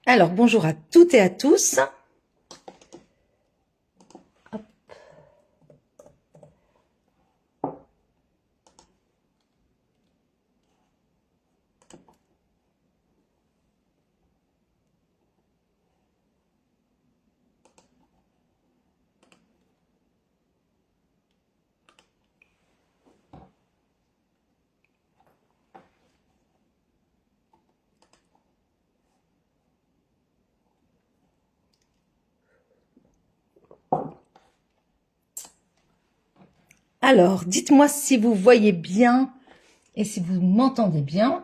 Alors, bonjour à toutes et à tous. Hop. Alors, dites-moi si vous voyez bien et si vous m'entendez bien.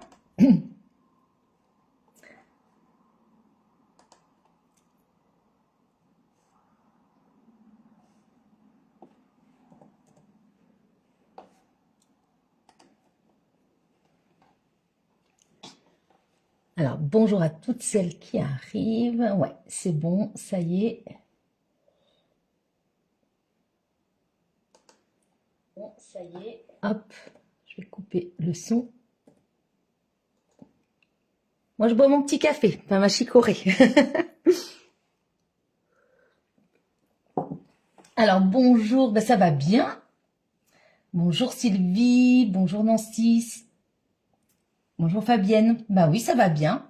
Alors, bonjour à toutes celles qui arrivent. Ouais, c'est bon, ça y est. Bon, ça y est. Hop, je vais couper le son. Moi, je bois mon petit café, enfin ma chicorée. Alors, bonjour, ben, ça va bien. Bonjour Sylvie, bonjour Nancy, bonjour Fabienne. Bah oui, ça va bien.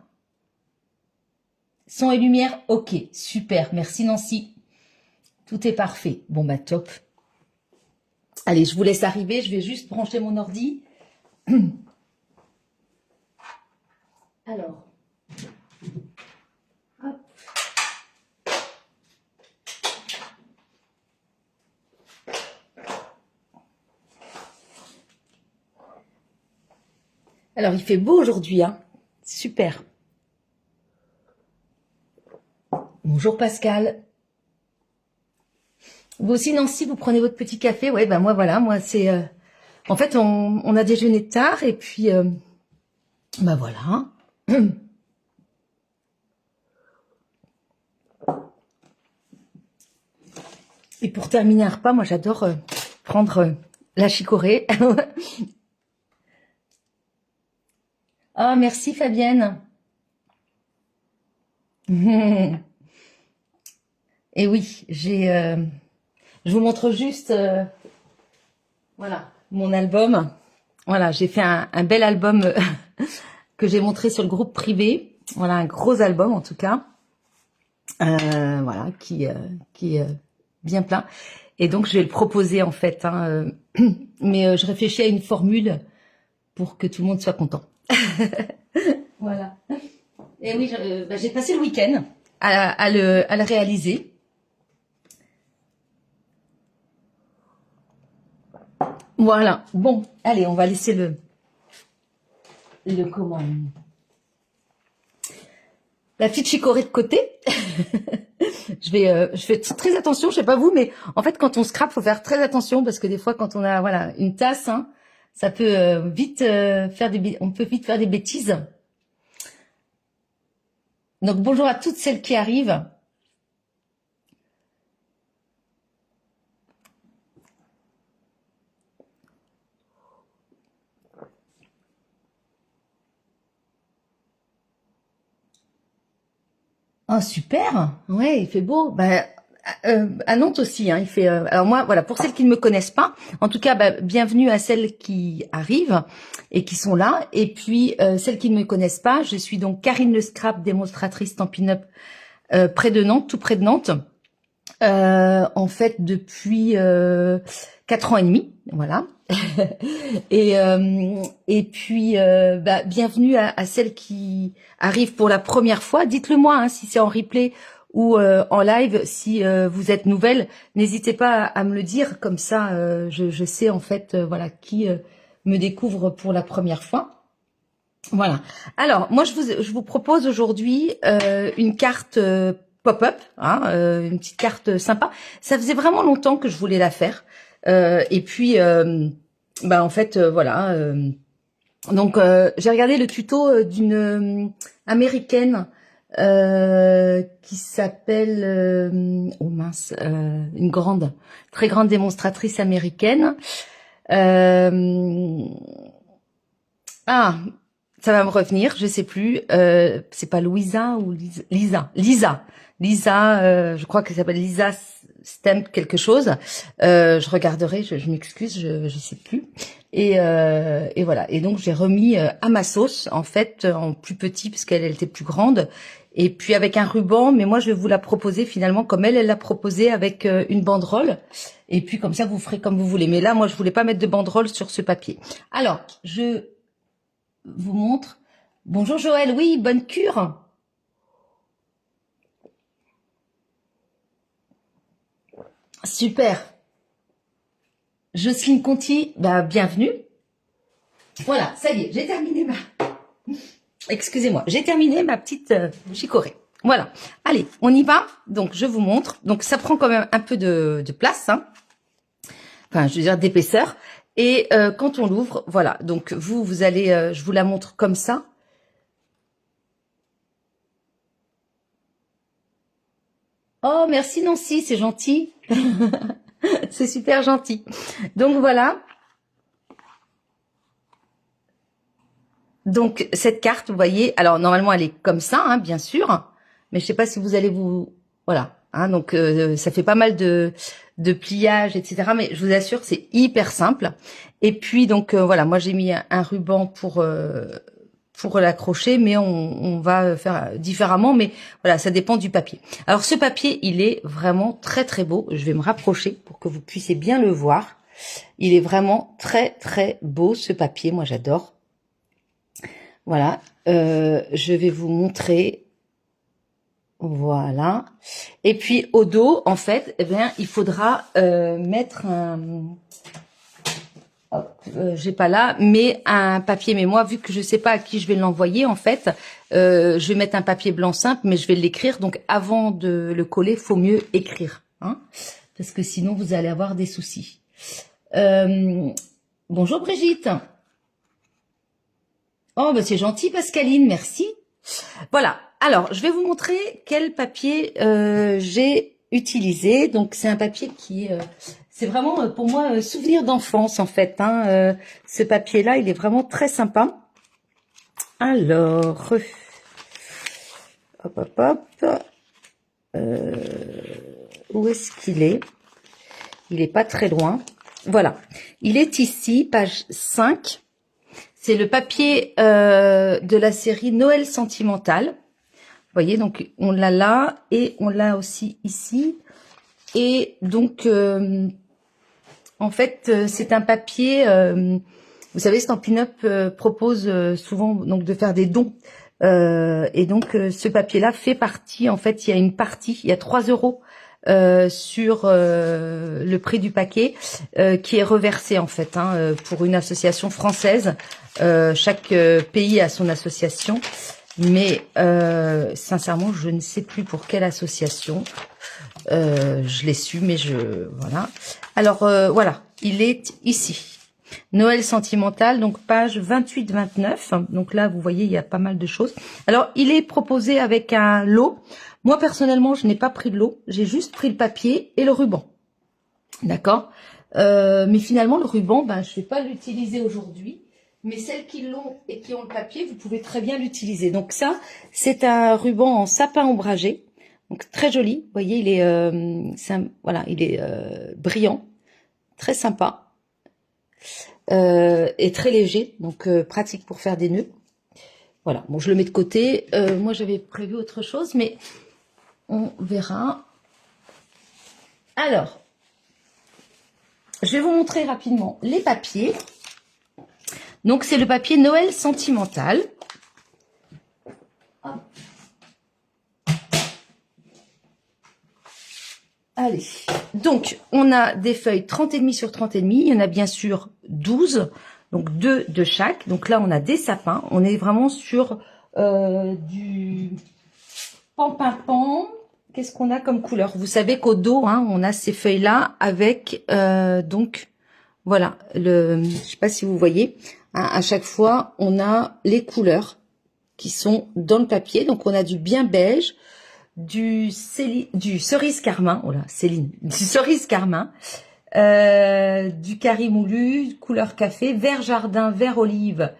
Son et lumière, ok, super, merci Nancy. Tout est parfait. Bon bah top. Allez, je vous laisse arriver, je vais juste brancher mon ordi. Alors, hop. Alors, il fait beau aujourd'hui, hein. Super. Bonjour Pascal. Vous aussi Nancy, vous prenez votre petit café? Ouais, ben moi voilà, moi c'est... En fait, on a déjeuné tard et puis... ben voilà. Et pour terminer un repas, moi j'adore prendre la chicorée. Ah, merci Fabienne. Et oui, je vous montre juste, voilà, mon album. Voilà, j'ai fait un bel album que j'ai montré sur le groupe privé. Voilà, un gros album en tout cas. Voilà, qui est bien plein. Et donc, je vais le proposer en fait. Hein, mais je réfléchis à une formule pour que tout le monde soit content. Voilà. Et oui, j'ai passé le week-end à le réaliser. Voilà. Bon, allez, on va laisser le comment la petite chicorée de côté. je fais très attention, je sais pas vous, mais en fait, quand on scrape, faut faire très attention parce que des fois, quand on a voilà une tasse, hein, ça peut vite on peut vite faire des bêtises. Donc bonjour à toutes celles qui arrivent. Oh super, ouais, il fait beau. Bah, à Nantes aussi, hein, il fait. Alors moi, voilà, pour celles qui ne me connaissent pas, en tout cas, bah, bienvenue à celles qui arrivent et qui sont là. Et puis celles qui ne me connaissent pas, je suis donc Karine Le Scrap, démonstratrice Stampin' Up près de Nantes, tout près de Nantes. En fait, depuis 4 ans et demi, voilà. Et puis, bah, bienvenue à celles qui arrivent pour la première fois. Dites-le moi hein, si c'est en replay ou en live. Si vous êtes nouvelle, n'hésitez pas à me le dire. Comme ça, je sais en fait, voilà, qui me découvre pour la première fois. Voilà. Alors, moi, je vous propose aujourd'hui une carte pop-up, hein, une petite carte sympa. Ça faisait vraiment longtemps que je voulais la faire. Et puis, bah en fait, voilà. Donc, j'ai regardé le tuto d'une américaine qui s'appelle, oh mince, une très grande démonstratrice américaine. Ah, Ça va me revenir, je sais plus. C'est pas Louisa ou Lisa. Je crois qu'elle s'appelle Lisa Stamp quelque chose. Je regarderai. Je m'excuse, je sais plus. Et voilà. Et donc j'ai remis à ma sauce en fait en plus petit parce qu'elle était plus grande. Et puis avec un ruban, mais moi je vais vous la proposer finalement comme elle l'a proposé avec une banderole. Et puis comme ça vous ferez comme vous voulez. Mais là moi je voulais pas mettre de banderole sur ce papier. Alors je vous montre. Bonjour Joël, oui, bonne cure. Super. Jocelyne Conti, bah bienvenue. Voilà, ça y est, j'ai terminé ma... Excusez-moi, j'ai terminé ma petite chicorée. Voilà. Allez, on y va. Donc, je vous montre. Donc, ça prend quand même un peu de place. Hein. Enfin, je veux dire d'épaisseur. Et quand on l'ouvre, voilà. Donc, vous allez... je vous la montre comme ça. Oh, merci Nancy, c'est gentil. C'est super gentil. Donc, voilà. Donc, cette carte, vous voyez, alors normalement, elle est comme ça, hein, bien sûr, mais je sais pas si vous allez vous... Voilà, hein, donc ça fait pas mal de pliage, etc. Mais je vous assure, c'est hyper simple. Et puis, donc, voilà, moi, j'ai mis un ruban pour l'accrocher, mais on va faire différemment. Mais voilà, ça dépend du papier. Alors, ce papier, il est vraiment très, très beau. Je vais me rapprocher pour que vous puissiez bien le voir. Il est vraiment très, très beau, ce papier. Moi, j'adore. Voilà, je vais vous montrer. Voilà. Et puis au dos, en fait, eh bien, il faudra mettre un. J'ai pas là, mais un papier. Mais moi, vu que je sais pas à qui je vais l'envoyer, en fait, je vais mettre un papier blanc simple, mais je vais l'écrire. Donc, avant de le coller, faut mieux écrire, hein, parce que sinon vous allez avoir des soucis. Bonjour Brigitte. Oh, bah c'est gentil, Pascaline, merci. Voilà, alors, je vais vous montrer quel papier j'ai utilisé. Donc, c'est un papier qui c'est vraiment, pour moi, souvenir d'enfance, en fait. Hein. Ce papier-là, il est vraiment très sympa. Alors, hop, hop, hop. Où est-ce qu'il est? Il est pas très loin. Voilà, il est ici, page 5. C'est le papier de la série Noël sentimental. Vous voyez, donc on l'a là et on l'a aussi ici. Et donc, en fait, c'est un papier... vous savez, Stampin' Up propose souvent donc de faire des dons. Et donc, ce papier-là fait partie, en fait, il y a une partie, il y a 3 € sur le prix du paquet qui est reversé en fait pour une association française. Chaque pays a son association, mais sincèrement je ne sais plus pour quelle association. Je l'ai su, mais voilà. Alors voilà, il est ici. Noël sentimental, donc page 28-29. Donc là, vous voyez, il y a pas mal de choses. Alors, il est proposé avec un lot. Moi, personnellement, je n'ai pas pris de lot. J'ai juste pris le papier et le ruban. D'accord. Mais finalement, le ruban, ben, je ne vais pas l'utiliser aujourd'hui. Mais celles qui l'ont et qui ont le papier, vous pouvez très bien l'utiliser. Donc ça, c'est un ruban en sapin ombragé. Donc très joli. Vous voyez, il est, voilà, il est brillant. Très sympa. Et très léger, donc pratique pour faire des nœuds. Voilà, bon, je le mets de côté. Moi, j'avais prévu autre chose, mais on verra. Alors, je vais vous montrer rapidement les papiers. Donc, c'est le papier Noël sentimental. Hop. Allez, donc on a des feuilles 30,5 sur 30,5. Il y en a bien sûr 12, donc 2 de chaque. Donc là, on a des sapins. On est vraiment sur du pan-pan-pan. Qu'est-ce qu'on a comme couleur? Vous savez qu'au dos, hein, on a ces feuilles-là avec, donc, voilà, je sais pas si vous voyez, hein, à chaque fois, on a les couleurs qui sont dans le papier. Donc, on a du bien beige, du cerise carmin, oh là, Céline, du cerise carmin, du carré moulu, couleur café, vert jardin, vert olive,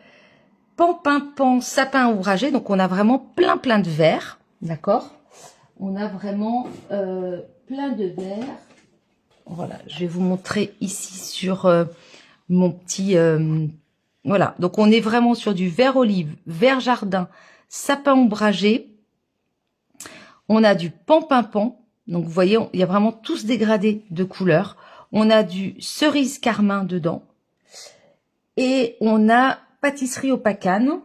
pan-pin-pan sapin ouvragé. Donc, on a vraiment plein de verres. D'accord? On a vraiment plein de verres. Voilà, je vais vous montrer ici sur mon petit... voilà, donc on est vraiment sur du vert olive, vert jardin, sapin ombragé. On a du pan-pin-pan. Donc, vous voyez, il y a vraiment tout ce dégradé de couleurs. On a du cerise carmin dedans. Et on a pâtisserie au pacane.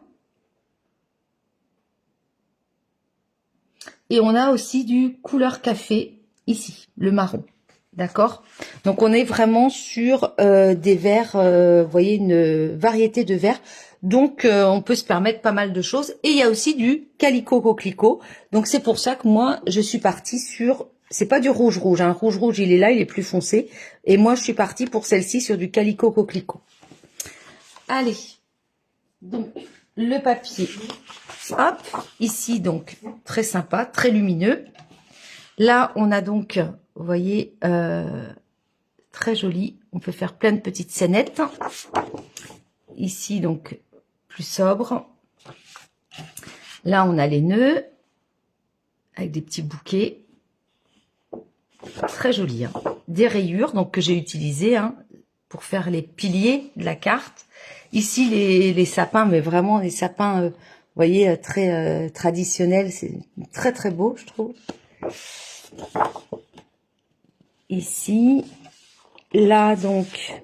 Et on a aussi du couleur café ici, le marron. D'accord? Donc, on est vraiment sur des verres, vous voyez, une variété de verres. Donc, on peut se permettre pas mal de choses. Et il y a aussi du calico coquelicot. Donc, c'est pour ça que moi, je suis partie sur... C'est pas du rouge rouge. Hein. Rouge rouge, il est là, il est plus foncé. Et moi, je suis partie pour celle-ci sur du calico coquelicot. Allez. Donc, le papier. Hop. Ici, donc, très sympa, très lumineux. Là, on a donc, vous voyez, très joli. On peut faire plein de petites scénettes. Ici, donc, plus sobre. Là, on a les nœuds avec des petits bouquets. Très joli. Hein. Des rayures donc que j'ai utilisées hein, pour faire les piliers de la carte. Ici, les sapins, mais vraiment les sapins, vous voyez, très traditionnels. C'est très beau, je trouve. Ici, là, donc,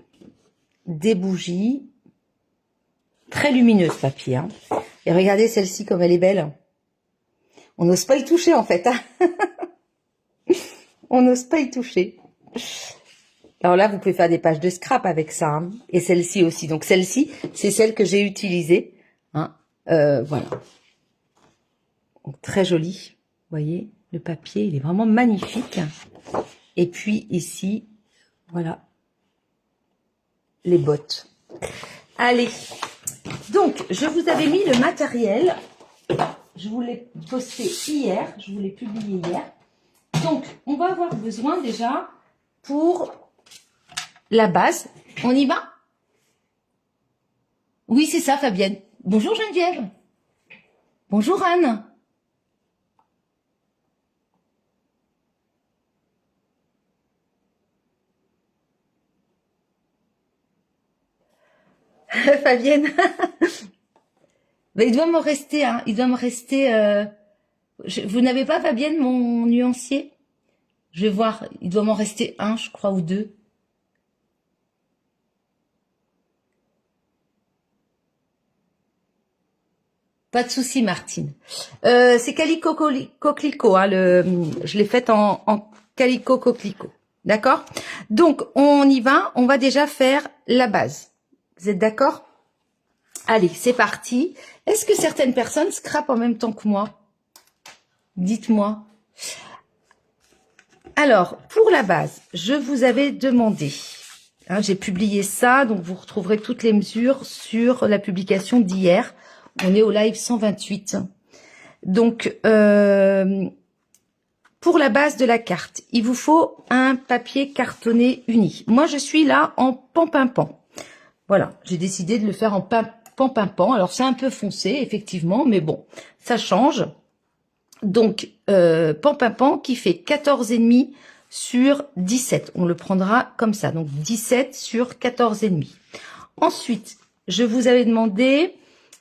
des bougies. Très lumineuse, ce papier. Hein. Et regardez celle-ci, comme elle est belle. On n'ose pas y toucher, en fait. Hein. On n'ose pas y toucher. Alors là, vous pouvez faire des pages de scrap avec ça. Hein. Et celle-ci aussi. Donc, celle-ci, c'est celle que j'ai utilisée. Hein. Voilà. Donc, très jolie. Vous voyez, le papier, il est vraiment magnifique. Et puis, ici, voilà, les bottes. Allez. Donc, je vous avais mis le matériel. Je vous l'ai posté hier. Je vous l'ai publié hier. Donc, on va avoir besoin déjà pour la base. On y va? Oui, c'est ça, Fabienne. Bonjour Geneviève. Bonjour Anne. Fabienne. Mais il doit me rester, hein. Il doit me rester... Vous n'avez pas, Fabienne, mon nuancier? Je vais voir. Il doit m'en rester un, je crois, ou deux. Pas de souci, Martine. C'est Calico Coquelicot. Hein, je l'ai faite en Calico Coquelicot. D'accord? Donc, on y va. On va déjà faire la base. Vous êtes d'accord? Allez, c'est parti. Est-ce que certaines personnes scrapent en même temps que moi? Dites-moi. Alors, pour la base, je vous avais demandé, hein, j'ai publié ça, donc vous retrouverez toutes les mesures sur la publication d'hier. On est au live 128. Donc, pour la base de la carte, il vous faut un papier cartonné uni. Moi, je suis là en pan-pin-pan. Voilà, j'ai décidé de le faire en pan-pin-pan. Alors, c'est un peu foncé, effectivement, mais bon, ça change. Donc, pan-pin-pan qui fait 14,5 sur 17. On le prendra comme ça. Donc, 17 sur 14,5. Ensuite, je vous avais demandé,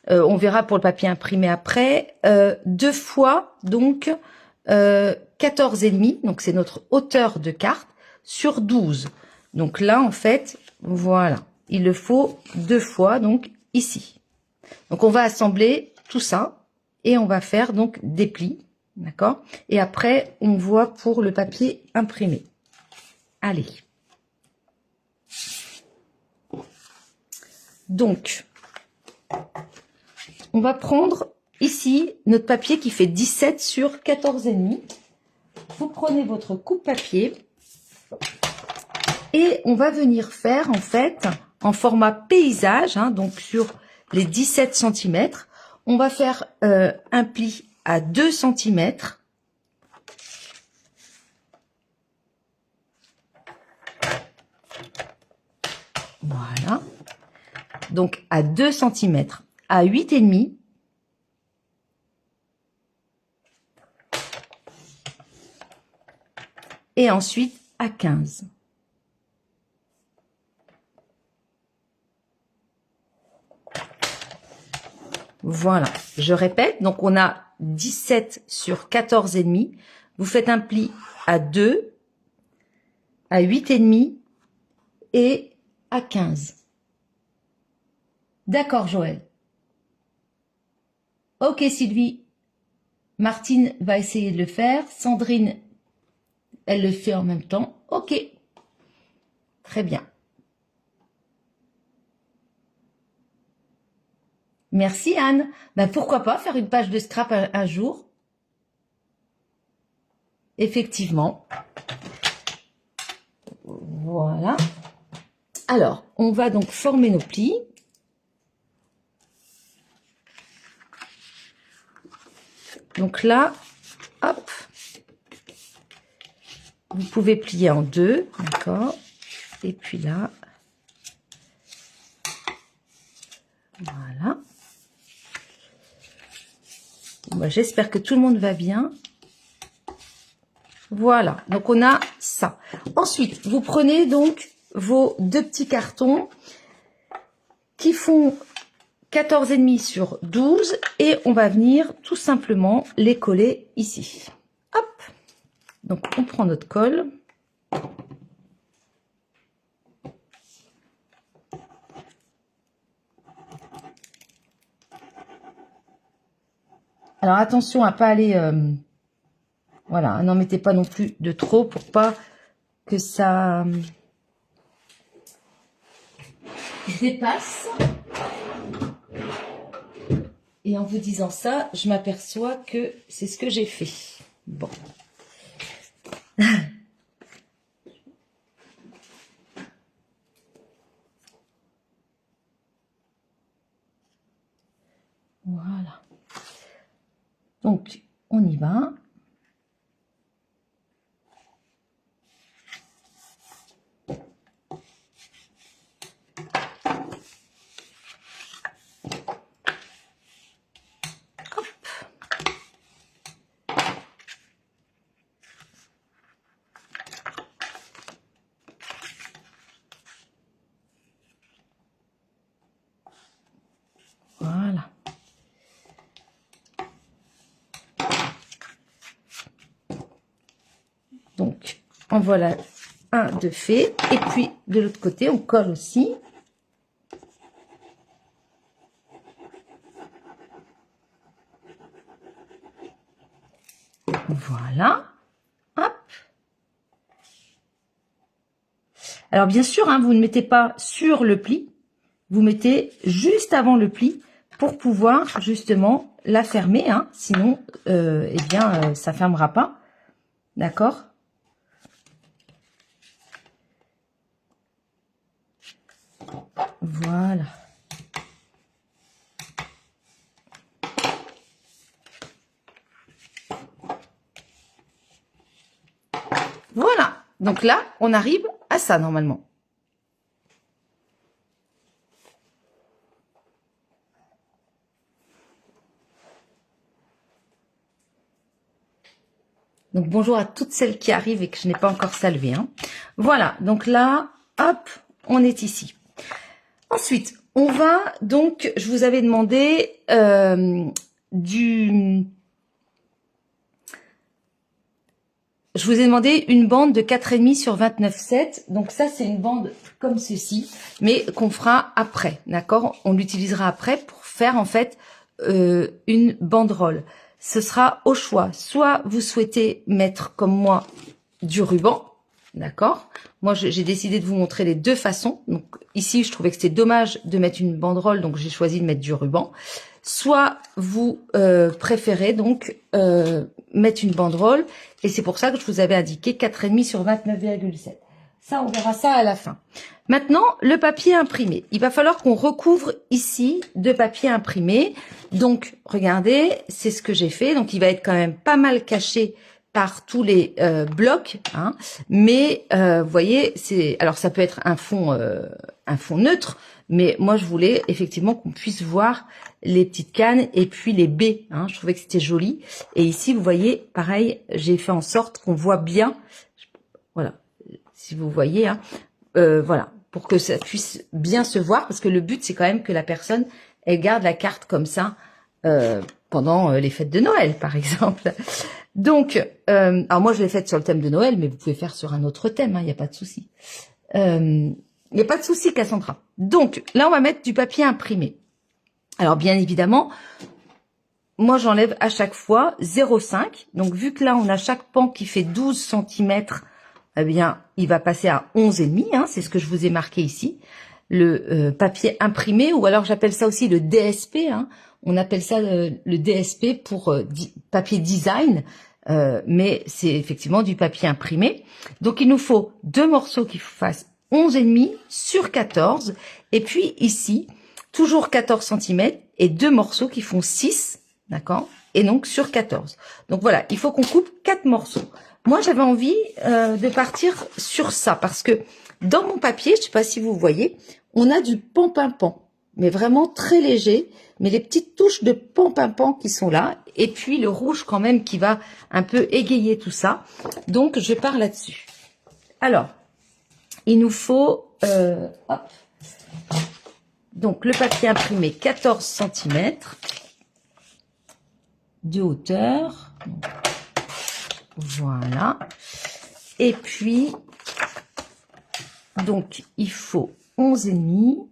on verra pour le papier imprimé après, 2 fois, donc, 14,5. Donc, c'est notre hauteur de carte sur 12. Donc là, en fait, voilà. Il le faut 2 fois, donc, ici. Donc, on va assembler tout ça et on va faire, donc, des plis. D'accord? Et après, on voit pour le papier imprimé. Allez. Donc, on va prendre ici notre papier qui fait 17 sur 14,5. Vous prenez votre coupe-papier et on va venir faire, en fait, en format paysage, hein, donc sur les 17 cm, on va faire un pli à 2 cm. Voilà. Donc, à 2 cm. à 8,5. Et ensuite à 15. Voilà, je répète, donc on a 17 sur 14,5. Vous faites un pli à 2, à 8,5 et à 15. D'accord, Joël. Ok, Sylvie. Martine va essayer de le faire. Sandrine, elle le fait en même temps. Ok. Très bien. Merci, Anne. Ben, pourquoi pas faire une page de scrap un jour? Effectivement. Voilà. Alors, on va donc former nos plis. Donc là, hop, vous pouvez plier en deux, d'accord? Et puis là, voilà. Bon, j'espère que tout le monde va bien. Voilà, donc on a ça. Ensuite, vous prenez donc vos deux petits cartons qui font 14,5 sur 12 et on va venir tout simplement les coller ici. Hop. Donc on prend notre colle. Alors attention à pas aller voilà, n'en mettez pas non plus de trop pour pas que ça dépasse. Et en vous disant ça, je m'aperçois que c'est ce que j'ai fait. Bon. Voilà. Donc, on y va. Voilà. Donc, en voilà un de fait. Et puis, de l'autre côté, on colle aussi. Voilà. Hop. Alors, bien sûr, hein, vous ne mettez pas sur le pli. Vous mettez juste avant le pli pour pouvoir justement la fermer. Hein. Sinon, eh bien, ça fermera pas. D'accord? Voilà. Voilà. Donc là, on arrive à ça normalement. Donc bonjour à toutes celles qui arrivent et que je n'ai pas encore salué. Hein. Voilà. Donc là, hop, on est ici. Ensuite, on va donc, je vous avais demandé je vous ai demandé une bande de 4,5 sur 29,7. Donc ça, c'est une bande comme ceci, mais qu'on fera après, d'accord? On l'utilisera après pour faire en fait une banderole. Ce sera au choix. Soit vous souhaitez mettre comme moi du ruban, d'accord? Moi, j'ai décidé de vous montrer les deux façons. Donc ici, je trouvais que c'était dommage de mettre une banderole, donc j'ai choisi de mettre du ruban. Soit vous préférez donc mettre une banderole, et c'est pour ça que je vous avais indiqué 4,5 sur 29,7. Ça, on verra ça à la fin. Maintenant, le papier imprimé. Il va falloir qu'on recouvre ici de papier imprimé. Donc, regardez, c'est ce que j'ai fait. Donc, il va être quand même pas mal caché par tous les blocs, hein, mais vous voyez, alors ça peut être un fond neutre, mais moi je voulais effectivement qu'on puisse voir les petites cannes et puis les baies, hein, je trouvais que c'était joli. Et ici vous voyez, pareil, j'ai fait en sorte qu'on voit bien, voilà, si vous voyez, hein, voilà, pour que ça puisse bien se voir, parce que le but c'est quand même que la personne elle garde la carte comme ça pendant les fêtes de Noël par exemple. Donc, alors moi je l'ai faite sur le thème de Noël, mais vous pouvez faire sur un autre thème, il n'y a pas de souci. Il n'y a pas de souci, Cassandra. Donc, là on va mettre du papier imprimé. Alors bien évidemment, moi j'enlève à chaque fois 0,5. Donc vu que là on a chaque pan qui fait 12 cm, eh bien il va passer à 11,5, hein, c'est ce que je vous ai marqué ici. Le papier imprimé, ou alors j'appelle ça aussi le DSP, hein. On appelle ça le DSP pour papier design, mais c'est effectivement du papier imprimé. Donc il nous faut 2 morceaux qui fassent 11,5 sur 14, et puis ici, toujours 14 cm, et 2 morceaux qui font 6, d'accord, et donc sur 14. Donc voilà, il faut qu'on coupe 4 morceaux. Moi j'avais envie de partir sur ça, parce que dans mon papier, je ne sais pas si vous voyez, on a du pan-pin-pan, mais vraiment très léger, mais les petites touches de pan-pin-pan qui sont là, et puis le rouge quand même qui va un peu égayer tout ça. Donc, je pars là-dessus. Alors, il nous faut, hop, donc le papier imprimé 14 cm de hauteur. Voilà. Et puis, donc, il faut 11,5.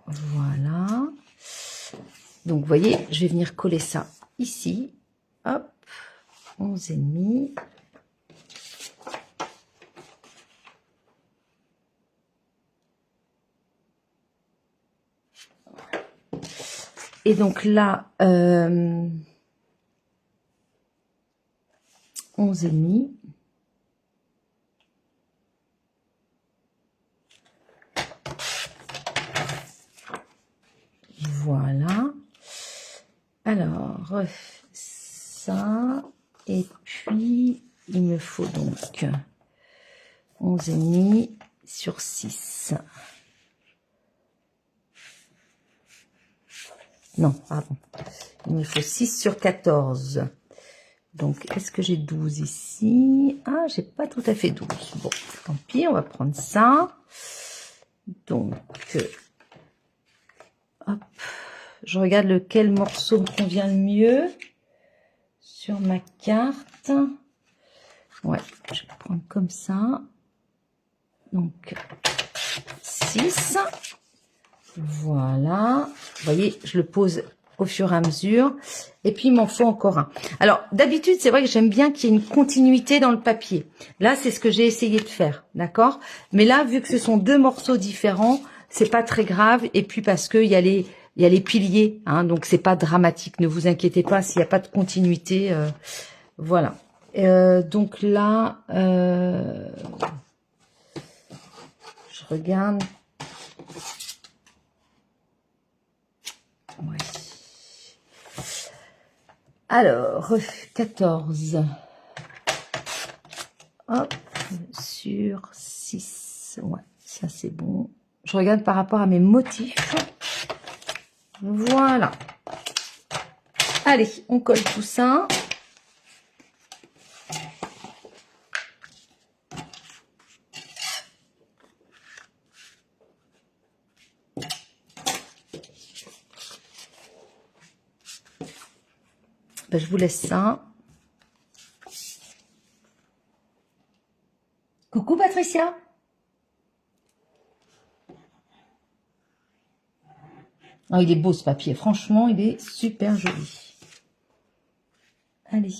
Voilà. Donc, vous voyez, je vais venir coller ça ici. Hop, 11,5. Et donc là, 11,5. Voilà. Alors, ça. Et puis, il me faut donc 11,5 sur 6. Non, pardon. Il me faut 6 sur 14. Donc, est-ce que j'ai 12 ici? Ah, j'ai pas tout à fait 12. Bon, tant pis, on va prendre ça. Donc, hop, je regarde lequel morceau me convient le mieux sur ma carte. Ouais, je vais prendre comme ça. Donc, 6. Voilà. Vous voyez, je le pose au fur et à mesure. Et puis, il m'en faut encore un. Alors, d'habitude, c'est vrai que j'aime bien qu'il y ait une continuité dans le papier. Là, c'est ce que j'ai essayé de faire, d'accord? Mais là, vu que ce sont 2 morceaux différents, c'est pas très grave. Et puis, parce qu'il y a les piliers, hein, donc c'est pas dramatique. Ne vous inquiétez pas s'il n'y a pas de continuité. Voilà. Donc là, je regarde. Ouais. Alors, 14. Hop, sur 6. Ouais, ça c'est bon. Je regarde par rapport à mes motifs. Voilà. Allez, on colle tout ça. Ben, je vous laisse ça. Coucou Patricia. Oh, il est beau ce papier, franchement, il est super joli. Allez.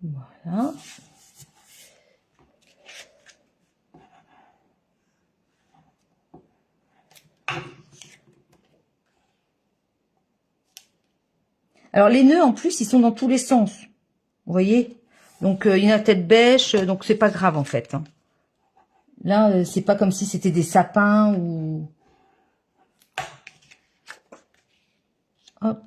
Voilà. Alors les nœuds en plus, ils sont dans tous les sens. Vous voyez? Donc il y en a tête bêche, donc c'est pas grave en fait. Hein. Là, c'est pas comme si c'était des sapins ou... Hop.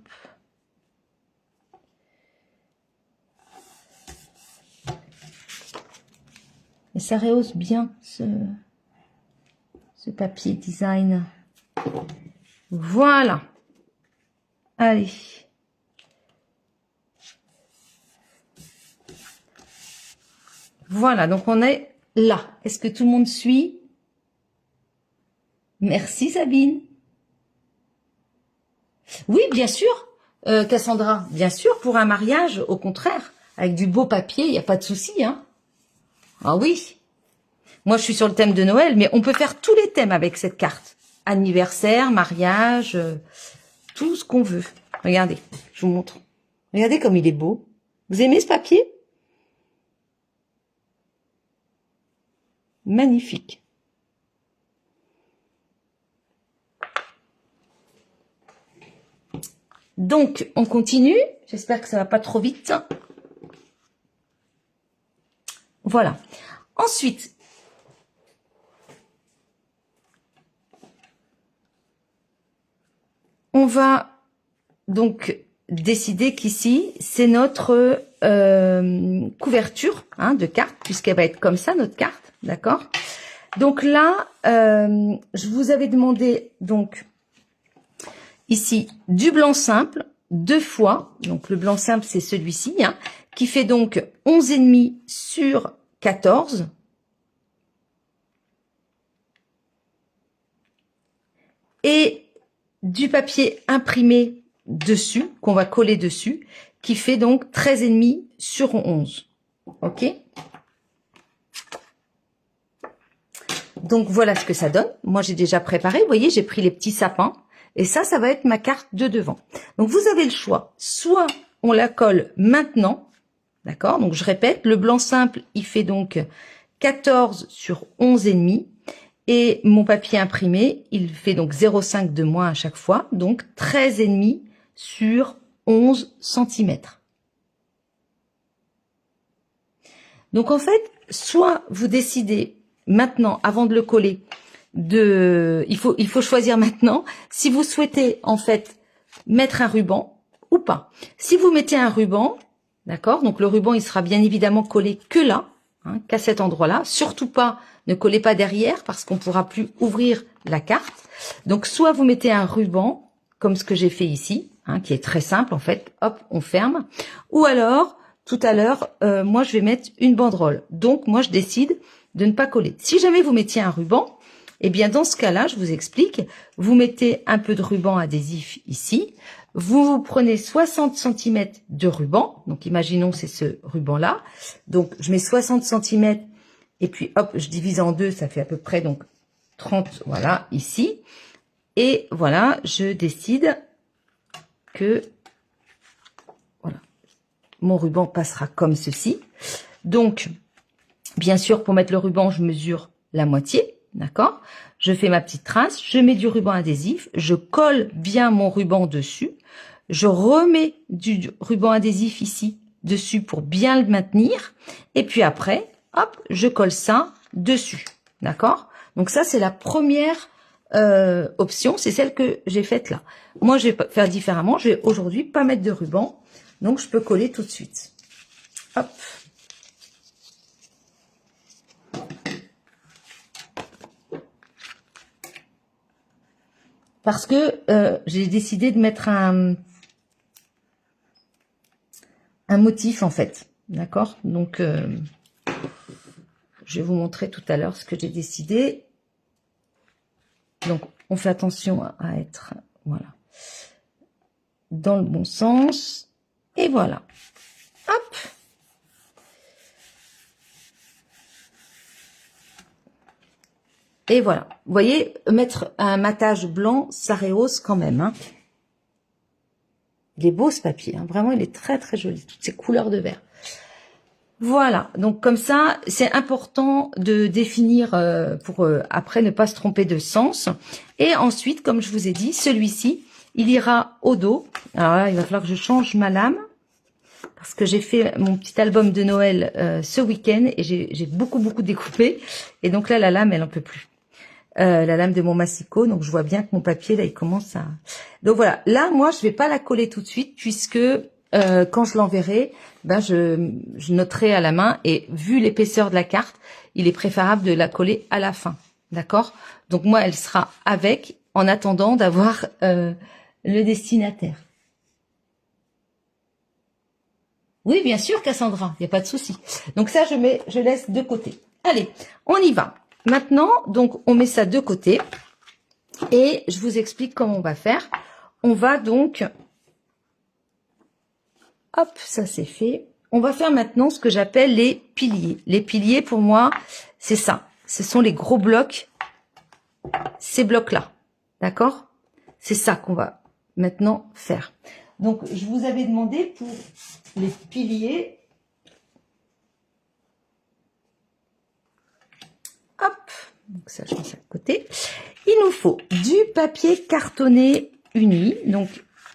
Et ça rehausse bien ce papier design. Voilà. Allez. Voilà, donc on est là. Est-ce que tout le monde suit? Merci Sabine. Oui, bien sûr, Cassandra. Bien sûr, pour un mariage, au contraire. Avec du beau papier, il n'y a pas de souci, hein. Ah oui. Moi, je suis sur le thème de Noël, mais on peut faire tous les thèmes avec cette carte. Anniversaire, mariage, tout ce qu'on veut. Regardez, je vous montre. Regardez comme il est beau. Vous aimez ce papier? Magnifique. Donc, on continue. J'espère que ça va pas trop vite. Voilà. Ensuite, on va donc décider qu'ici, c'est notre couverture de carte, puisqu'elle va être comme ça, notre carte, d'accord? Donc là, je vous avais demandé, donc, ici, du blanc simple, 2 fois, donc le blanc simple, c'est celui-ci, qui fait donc 11,5 sur 14. Et du papier imprimé dessus, qu'on va coller dessus, qui fait donc 13,5 sur 11. Ok? Donc, voilà ce que ça donne. Moi, j'ai déjà préparé. Vous voyez, j'ai pris les petits sapins. Et ça va être ma carte de devant. Donc, vous avez le choix. Soit on la colle maintenant. D'accord? Donc, je répète, le blanc simple, il fait donc 14 sur 11,5. Et mon papier imprimé, il fait donc 0,5 de moins à chaque fois. Donc, 13,5 sur 11 cm. Donc, en fait, soit vous décidez maintenant, avant de le coller, il faut choisir maintenant si vous souhaitez en fait mettre un ruban ou pas. Si vous mettez un ruban, d'accord, donc le ruban il sera bien évidemment collé que là, qu'à cet endroit-là. Surtout pas, ne collez pas derrière parce qu'on pourra plus ouvrir la carte. Donc soit vous mettez un ruban comme ce que j'ai fait ici, qui est très simple en fait. Hop, on ferme. Ou alors tout à l'heure, moi je vais mettre une banderole. Donc moi je décide de ne pas coller. Si jamais vous mettiez un ruban, eh bien dans ce cas-là, je vous explique, vous mettez un peu de ruban adhésif ici, vous prenez 60 cm de ruban, donc imaginons c'est ce ruban-là, donc je mets 60 cm et puis hop, je divise en deux, ça fait à peu près donc 30, voilà, ici, et voilà, je décide que voilà, mon ruban passera comme ceci. Donc, bien sûr, pour mettre le ruban, je mesure la moitié, d'accord? Je fais ma petite trace, je mets du ruban adhésif, je colle bien mon ruban dessus, je remets du ruban adhésif ici, dessus pour bien le maintenir, et puis après, hop, je colle ça dessus, d'accord? Donc ça, c'est la première option, c'est celle que j'ai faite là. Moi, je vais faire différemment, je vais aujourd'hui pas mettre de ruban, donc je peux coller tout de suite. Hop. Parce que j'ai décidé de mettre un motif en fait, d'accord? Donc, je vais vous montrer tout à l'heure ce que j'ai décidé. Donc, on fait attention à être, voilà, dans le bon sens. Et voilà. Hop. Et voilà. Vous voyez, mettre un matage blanc, ça rehausse quand même. Il est beau ce papier. Vraiment, il est très très joli. Toutes ces couleurs de vert. Voilà, donc comme ça, c'est important de définir pour après ne pas se tromper de sens. Et ensuite, comme je vous ai dit, celui-ci, il ira au dos. Alors là, il va falloir que je change ma lame parce que j'ai fait mon petit album de Noël ce week-end et j'ai beaucoup découpé. Et donc là, la lame, elle en peut plus. La lame de mon massicot, donc je vois bien que mon papier, là, il commence Donc voilà, là, moi, je vais pas la coller tout de suite puisque quand je l'enverrai, ben je noterai à la main et vu l'épaisseur de la carte, il est préférable de la coller à la fin. D'accord? Donc moi, elle sera avec en attendant d'avoir le destinataire. Oui, bien sûr, Cassandra, il n'y a pas de souci. Donc ça, je laisse de côté. Allez, on y va. Maintenant, donc, on met ça de côté. Et je vous explique comment on va faire. On va donc... Hop, ça c'est fait. On va faire maintenant ce que j'appelle les piliers. Les piliers, pour moi, c'est ça. Ce sont les gros blocs. Ces blocs-là. D'accord? C'est ça qu'on va maintenant faire. Donc, je vous avais demandé pour les piliers... Hop, donc ça je mets ça de côté. Il nous faut du papier cartonné uni, donc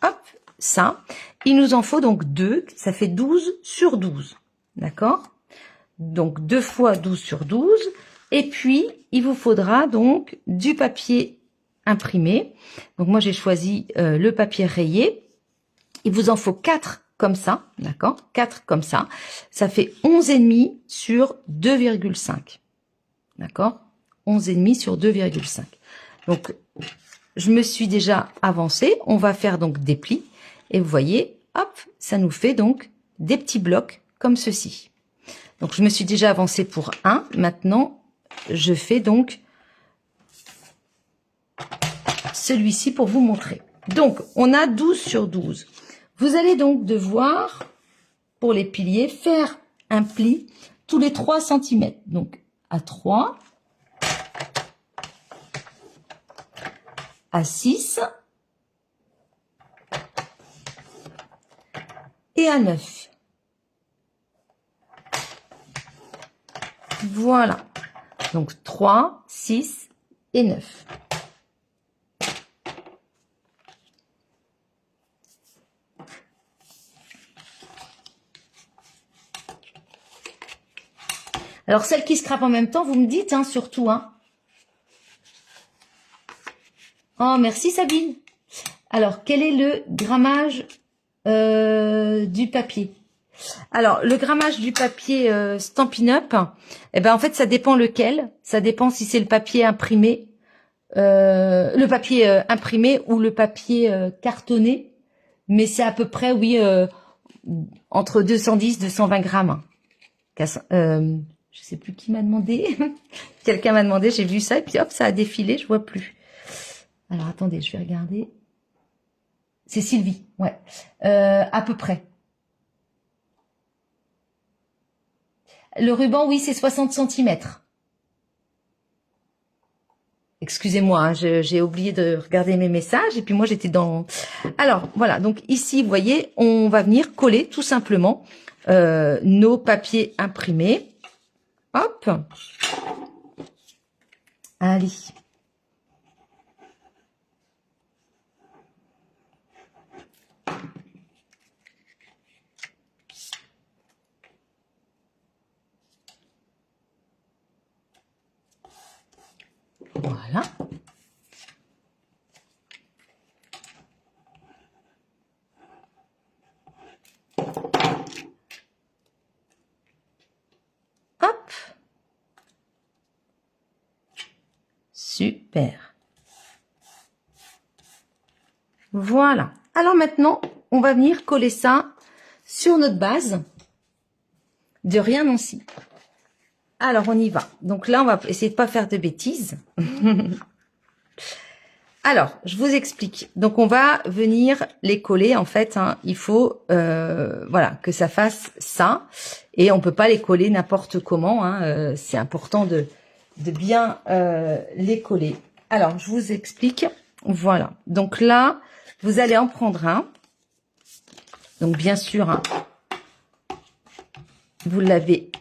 hop, ça. Il nous en faut donc 2, ça fait 12 sur 12, d'accord? Donc 2 fois 12 sur 12. Et puis, il vous faudra donc du papier imprimé. Donc moi j'ai choisi le papier rayé. Il vous en faut 4 comme ça, d'accord? 4 comme ça. Ça fait 11,5 sur 2,5. D'accord? 11,5 sur 2,5. Donc, je me suis déjà avancée. On va faire donc des plis. Et vous voyez, hop, ça nous fait donc des petits blocs comme ceci. Donc, je me suis déjà avancée pour 1. Maintenant, je fais donc celui-ci pour vous montrer. Donc, on a 12 sur 12. Vous allez donc devoir, pour les piliers, faire un pli tous les 3 cm. Donc, à 3, à 6 et à 9. Voilà. Donc 3, 6 et 9. Alors, celles qui scrapent en même temps, vous me dites, hein, surtout, hein. Oh, merci Sabine. Alors, quel est le grammage du papier? Alors, le grammage du papier Stampin' Up, eh ben, en fait, ça dépend lequel. Ça dépend si c'est le papier imprimé, imprimé ou le papier cartonné. Mais c'est à peu près, oui, entre 210 et 220 grammes. Je sais plus qui m'a demandé. Quelqu'un m'a demandé, j'ai vu ça, et puis hop, ça a défilé, je vois plus. Alors, attendez, je vais regarder. C'est Sylvie, ouais. À peu près. Le ruban, oui, c'est 60 cm. Excusez-moi, hein, j'ai oublié de regarder mes messages, et puis moi, j'étais dans... Alors, voilà, donc ici, vous voyez, on va venir coller, tout simplement, nos papiers imprimés. Hop. Allez. Voilà. Hop. Super. Voilà. Alors maintenant, on va venir coller ça sur notre base de Rien Nancy. Alors, on y va. Donc là, on va essayer de pas faire de bêtises. Alors, je vous explique. Donc, on va venir les coller. En fait, hein, il faut voilà, que ça fasse ça. Et on peut pas les coller n'importe comment. Hein, c'est important de bien les coller. Alors, je vous explique. Voilà. Donc là, vous allez en prendre un. Donc, bien sûr, hein, vous l'avez...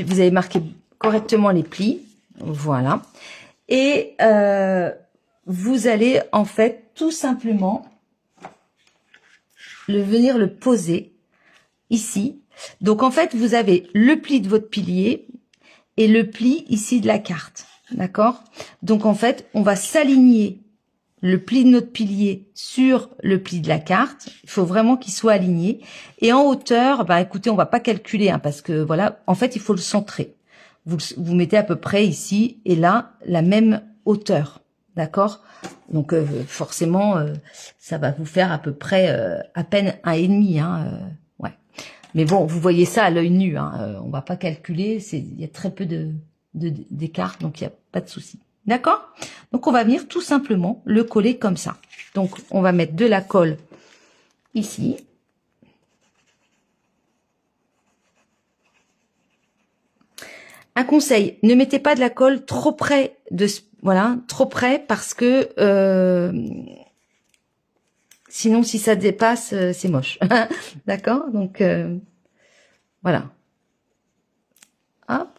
Vous avez marqué correctement les plis. Voilà. Et vous allez, en fait, tout simplement venir le poser ici. Donc, en fait, vous avez le pli de votre pilier et le pli ici de la carte. D'accord? Donc, en fait, on va s'aligner le pli de notre pilier sur le pli de la carte. Il faut vraiment qu'il soit aligné. Et en hauteur, bah, écoutez, on va pas calculer, hein, parce que voilà, en fait, il faut le centrer. Vous mettez à peu près ici et là la même hauteur. D'accord? Donc, forcément, ça va vous faire à peu près à peine 1,5. Hein, ouais. Mais bon, vous voyez ça à l'œil nu. Hein, on va pas calculer. Il y a très peu d'écart, donc il n'y a pas de souci. D'accord? Donc, on va venir tout simplement le coller comme ça. Donc, on va mettre de la colle ici. Un conseil, ne mettez pas de la colle trop près voilà, trop près parce que sinon, si ça dépasse, c'est moche. D'accord? Donc, voilà. Hop.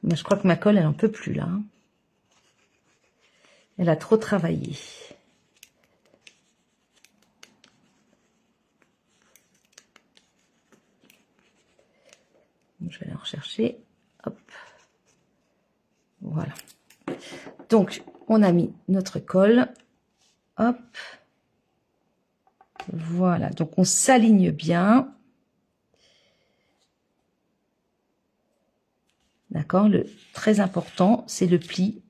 Moi, je crois que ma colle, elle en peut plus, là. Elle a trop travaillé. Je vais aller en rechercher. Hop. Voilà. Donc, on a mis notre colle. Hop. Voilà. Donc, on s'aligne bien. D'accord? Le très important, c'est le pli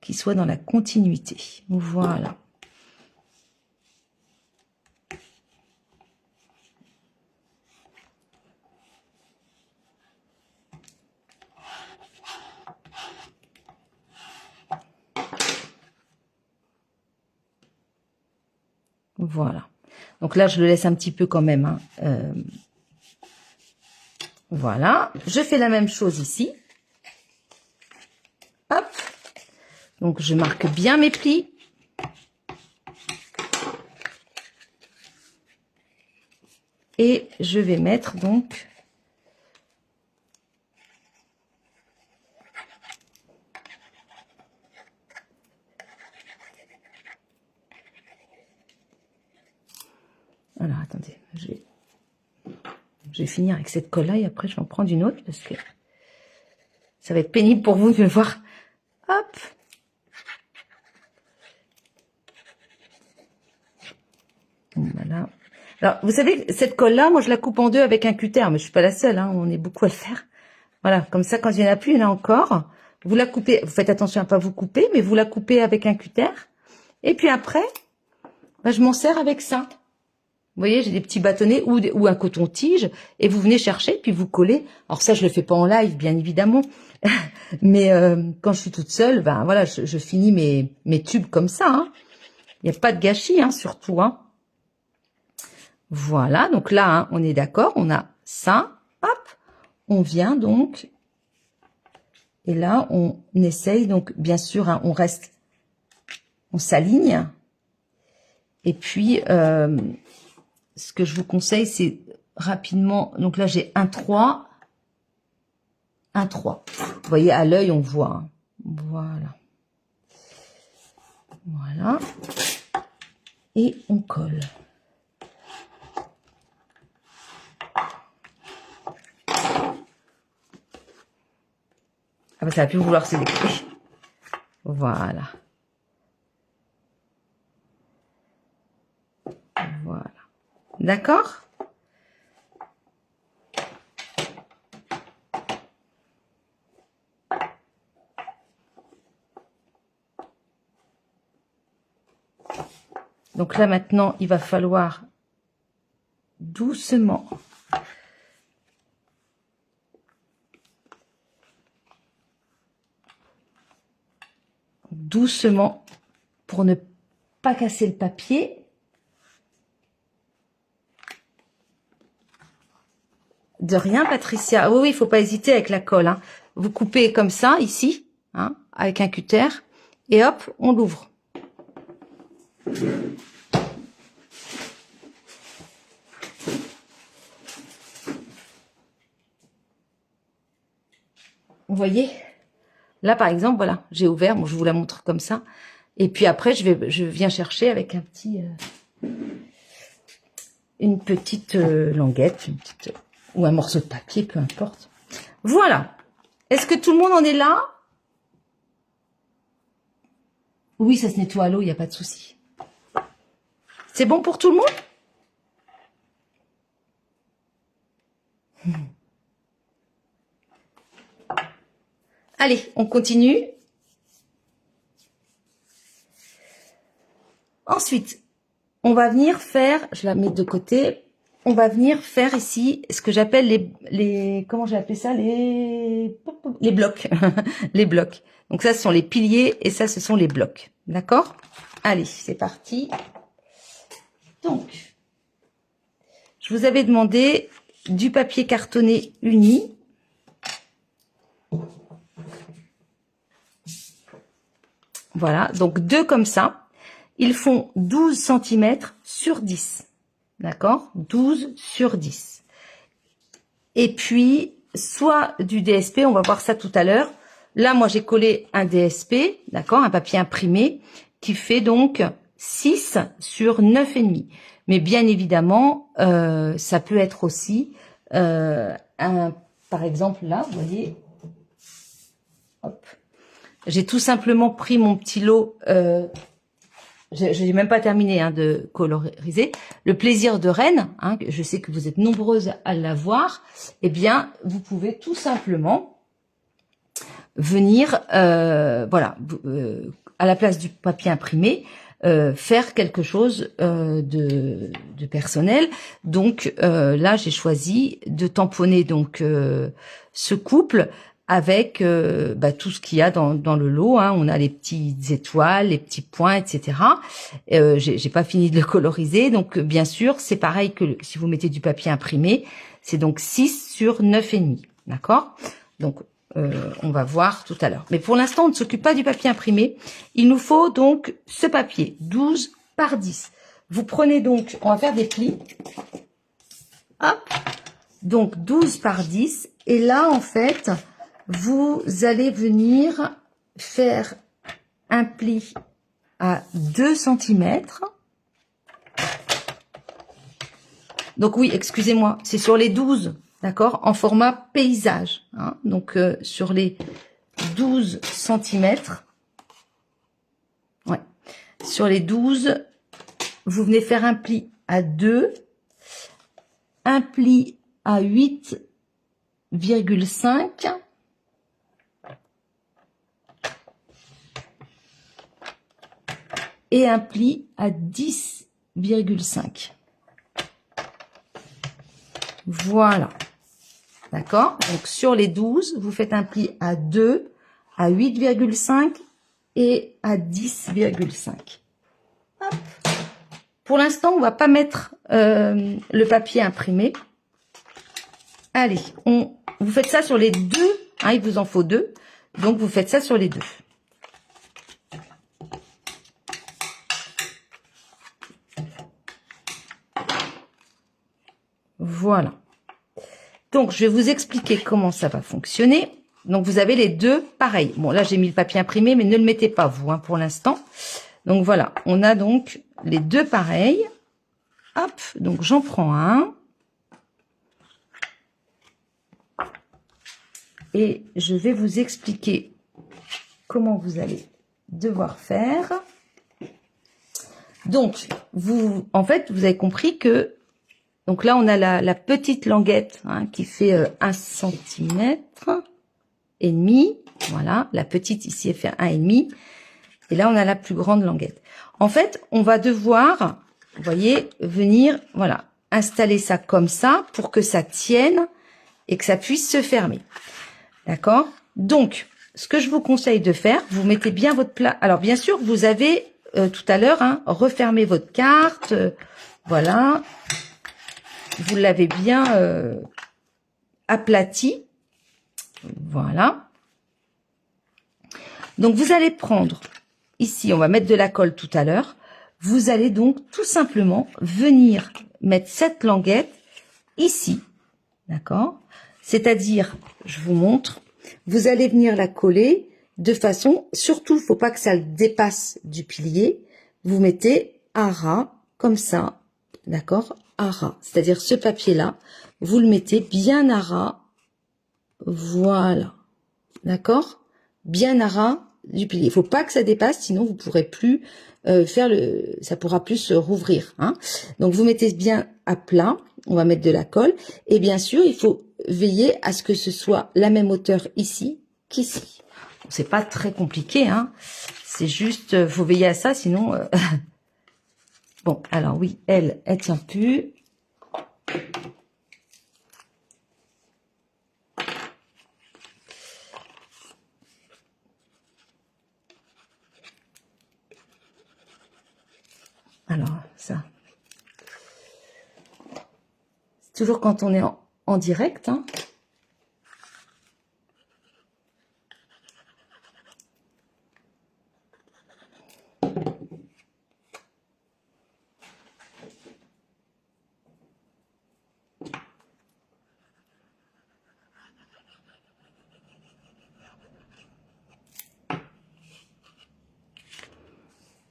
qui soit dans la continuité. Voilà. Voilà. Donc là, je le laisse un petit peu quand même. Hein. Voilà. Je fais la même chose ici. Hop. Donc, je marque bien mes plis. Et je vais mettre donc... Alors, attendez. Je vais finir avec cette colle-là et après, je vais en prendre une autre parce que ça va être pénible pour vous de me voir. Hop. Voilà. Alors, vous savez, cette colle-là, moi, je la coupe en deux avec un cutter, mais je suis pas la seule, hein, on est beaucoup à le faire. Voilà, comme ça, quand il n'y en a plus, il y en a encore. Vous la coupez, vous faites attention à pas vous couper, mais vous la coupez avec un cutter. Et puis après, bah, je m'en sers avec ça. Vous voyez, j'ai des petits bâtonnets ou un coton-tige, et vous venez chercher, puis vous collez. Alors ça, je le fais pas en live, bien évidemment. Mais quand je suis toute seule, ben voilà, je finis mes tubes comme ça. Hein. Il n'y a pas de gâchis, hein, surtout. Hein. Voilà, donc là, hein, on est d'accord, on a ça. Hop, on vient donc, et là, on essaye, donc bien sûr, hein, on s'aligne. Et puis, ce que je vous conseille, c'est rapidement, donc là, j'ai un 3. Un 3. Vous voyez, à l'œil, on voit. Hein. Voilà. Voilà. Et on colle. Ah bah ça va plus vouloir se décoller. Voilà. Voilà. D'accord ? Donc là maintenant, il va falloir doucement pour ne pas casser le papier. De rien, Patricia. Oui, il faut pas hésiter avec la colle. Hein. Vous coupez comme ça, ici, hein, avec un cutter, et hop, on l'ouvre. Vous voyez? Là, par exemple, voilà, j'ai ouvert. Bon, je vous la montre comme ça. Et puis après, je viens chercher avec une petite languette, une petite ou un morceau de papier, peu importe. Voilà. Est-ce que tout le monde en est là? Oui, ça se nettoie à l'eau, il n'y a pas de souci. C'est bon pour tout le monde? Allez, on continue. Ensuite, on va venir faire, je la mets de côté, on va venir faire ici ce que j'appelle les comment j'ai appelé ça, les blocs. Les blocs. Donc ça, ce sont les piliers et ça, ce sont les blocs. D'accord? Allez, c'est parti. Donc, je vous avais demandé du papier cartonné uni. Voilà, donc 2 comme ça. Ils font 12 cm sur 10. D'accord? 12 sur 10. Et puis, soit du DSP, on va voir ça tout à l'heure. Là, moi, j'ai collé un DSP, d'accord? Un papier imprimé qui fait donc 6 sur 9,5. Mais bien évidemment, ça peut être aussi par exemple, là, vous voyez, hop. J'ai tout simplement pris mon petit lot, je n'ai même pas terminé de coloriser. Le plaisir de Rennes, je sais que vous êtes nombreuses à l'avoir, eh bien, vous pouvez tout simplement venir, voilà, à la place du papier imprimé, faire quelque chose de personnel. Donc là, j'ai choisi de tamponner donc ce couple avec tout ce qu'il y a dans le lot. On a les petites étoiles, les petits points, etc. J'ai pas fini de le coloriser. Donc, bien sûr, c'est pareil que si vous mettez du papier imprimé. C'est donc 6 sur 9,5. D'accord? Donc, on va voir tout à l'heure. Mais pour l'instant, on ne s'occupe pas du papier imprimé. Il nous faut donc ce papier, 12 par 10. Vous prenez donc, on va faire des plis. Hop. Donc, 12 par 10. Et là, en fait, vous allez venir faire un pli à 2 cm. Donc oui, excusez-moi, c'est sur les 12, d'accord, en format paysage. Donc sur les 12 cm. Ouais. Sur les 12, vous venez faire un pli à 2, un pli à 8,5. Et un pli à 10,5. Voilà. D'accord? Donc, sur les 12, vous faites un pli à 2, à 8,5 et à 10,5. Pour l'instant, on va pas mettre le papier imprimé. Allez, vous faites ça sur les deux. Il vous en faut 2. Donc, vous faites ça sur les 2. Voilà. Donc, je vais vous expliquer comment ça va fonctionner. Donc, vous avez les deux pareils. Bon, là, j'ai mis le papier imprimé, mais ne le mettez pas, vous, pour l'instant. Donc, voilà. On a donc les deux pareils. Hop. Donc, j'en prends un. Et je vais vous expliquer comment vous allez devoir faire. Donc, en fait, vous avez compris que donc là, on a la petite languette qui fait 1 cm et demi. Voilà, la petite ici, elle fait 1,5. Et là, on a la plus grande languette. En fait, on va devoir, vous voyez, venir, voilà, installer ça comme ça pour que ça tienne et que ça puisse se fermer. D'accord? Donc, ce que je vous conseille de faire, vous mettez bien votre plat. Alors, bien sûr, vous avez tout à l'heure refermé votre carte. Voilà. Vous l'avez bien aplati. Voilà. Donc, vous allez prendre, ici, on va mettre de la colle tout à l'heure. Vous allez donc tout simplement venir mettre cette languette ici. D'accord? C'est-à-dire, je vous montre, vous allez venir la coller de façon, surtout, il ne faut pas que ça dépasse du pilier. Vous mettez à ras, comme ça. D'accord? À ras. C'est-à-dire ce papier-là, vous le mettez bien à ras. Voilà. D'accord? Bien à ras du pilier. Il faut pas que ça dépasse, sinon vous pourrez plus ça pourra plus se rouvrir. Hein. Donc vous mettez bien à plat. On va mettre de la colle. Et bien sûr, il faut veiller à ce que ce soit la même hauteur ici qu'ici. C'est pas très compliqué. Hein. C'est juste, faut veiller à ça, sinon... Bon, alors oui, elle tient plus. Alors, ça. C'est toujours quand on est en direct. Hein.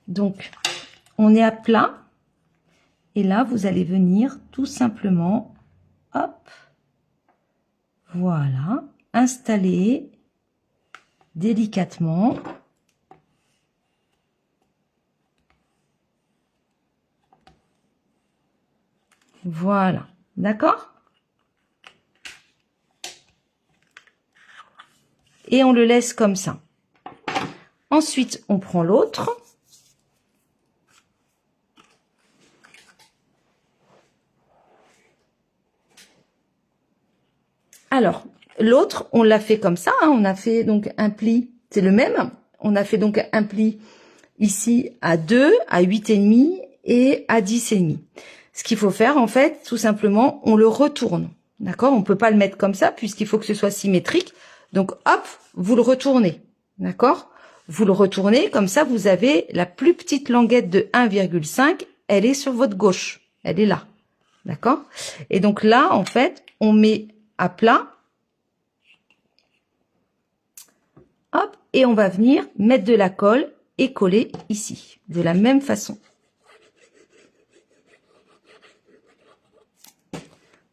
Donc, on est à plat. Et là, vous allez venir tout simplement, hop, voilà, installer délicatement. Voilà, d'accord? Et on le laisse comme ça. Ensuite, on prend l'autre. Alors, l'autre, on l'a fait comme ça. Hein, on a fait donc un pli, c'est le même. On a fait donc un pli ici à 2, à 8,5 et à 10,5. Ce qu'il faut faire, en fait, tout simplement, on le retourne. D'accord? On peut pas le mettre comme ça puisqu'il faut que ce soit symétrique. Donc, hop, vous le retournez. D'accord? Vous le retournez, comme ça, vous avez la plus petite languette de 1,5. Elle est sur votre gauche. Elle est là. D'accord? Et donc là, en fait, on met à plat. Hop, et on va venir mettre de la colle et coller ici, de la même façon.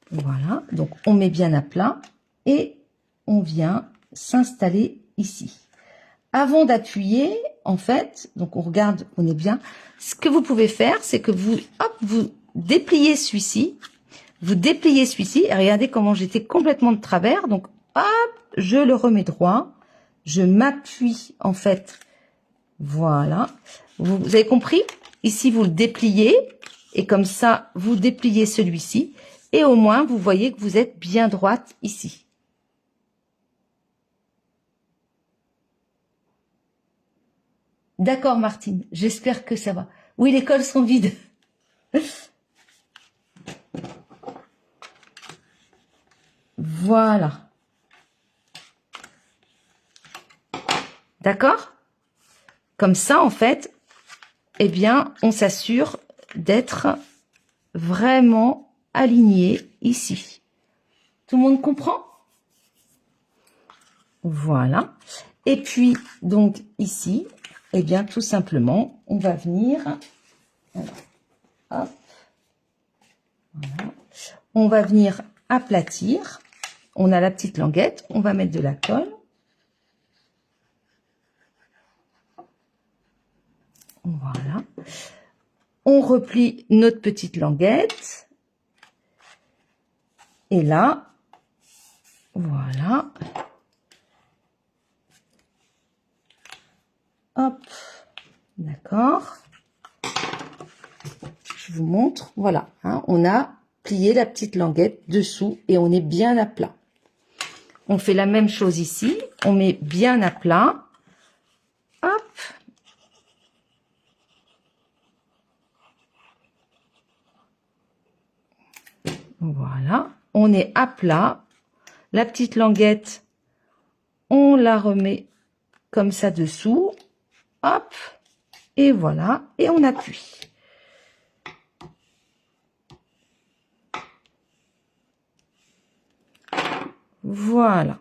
Voilà, donc on met bien à plat et on vient s'installer ici. Avant d'appuyer, en fait, donc on regarde, on est bien. Ce que vous pouvez faire, c'est que vous, hop, vous dépliez celui-ci. Vous dépliez celui-ci et regardez comment j'étais complètement de travers. Donc, hop, je le remets droit. Je m'appuie, en fait. Voilà. Vous avez compris? Ici, vous le dépliez. Et comme ça, vous dépliez celui-ci. Et au moins, vous voyez que vous êtes bien droite ici. D'accord, Martine. J'espère que ça va. Oui, les cols sont vides. Voilà. D'accord? Comme ça, en fait, eh bien, on s'assure d'être vraiment aligné ici. Tout le monde comprend? Voilà. Et puis, donc, ici, eh bien, tout simplement, on va venir... Alors, hop. Voilà. On va venir aplatir. On a la petite languette. On va mettre de la colle. Voilà. On replie notre petite languette. Et là, voilà. Hop. D'accord. Je vous montre. Voilà. Hein, on a plié la petite languette dessous et on est bien à plat. On fait la même chose ici. On met bien à plat. Hop. Voilà. On est à plat. La petite languette, on la remet comme ça dessous. Hop. Et voilà. Et on appuie. Voilà.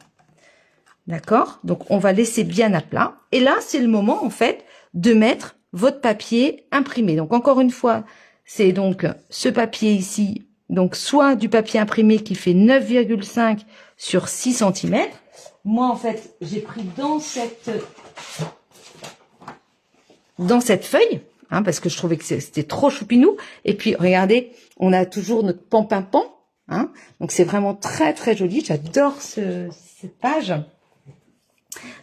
D'accord? Donc, on va laisser bien à plat. Et là, c'est le moment, en fait, de mettre votre papier imprimé. Donc, encore une fois, c'est donc ce papier ici Donc, soit du papier imprimé qui fait 9,5 sur 6 cm. Moi, en fait, j'ai pris dans cette feuille, hein, parce que je trouvais que c'était trop choupinou. Et puis, regardez, on a toujours notre pan-pin-pan. Hein, donc, c'est vraiment très, très joli. J'adore cette page.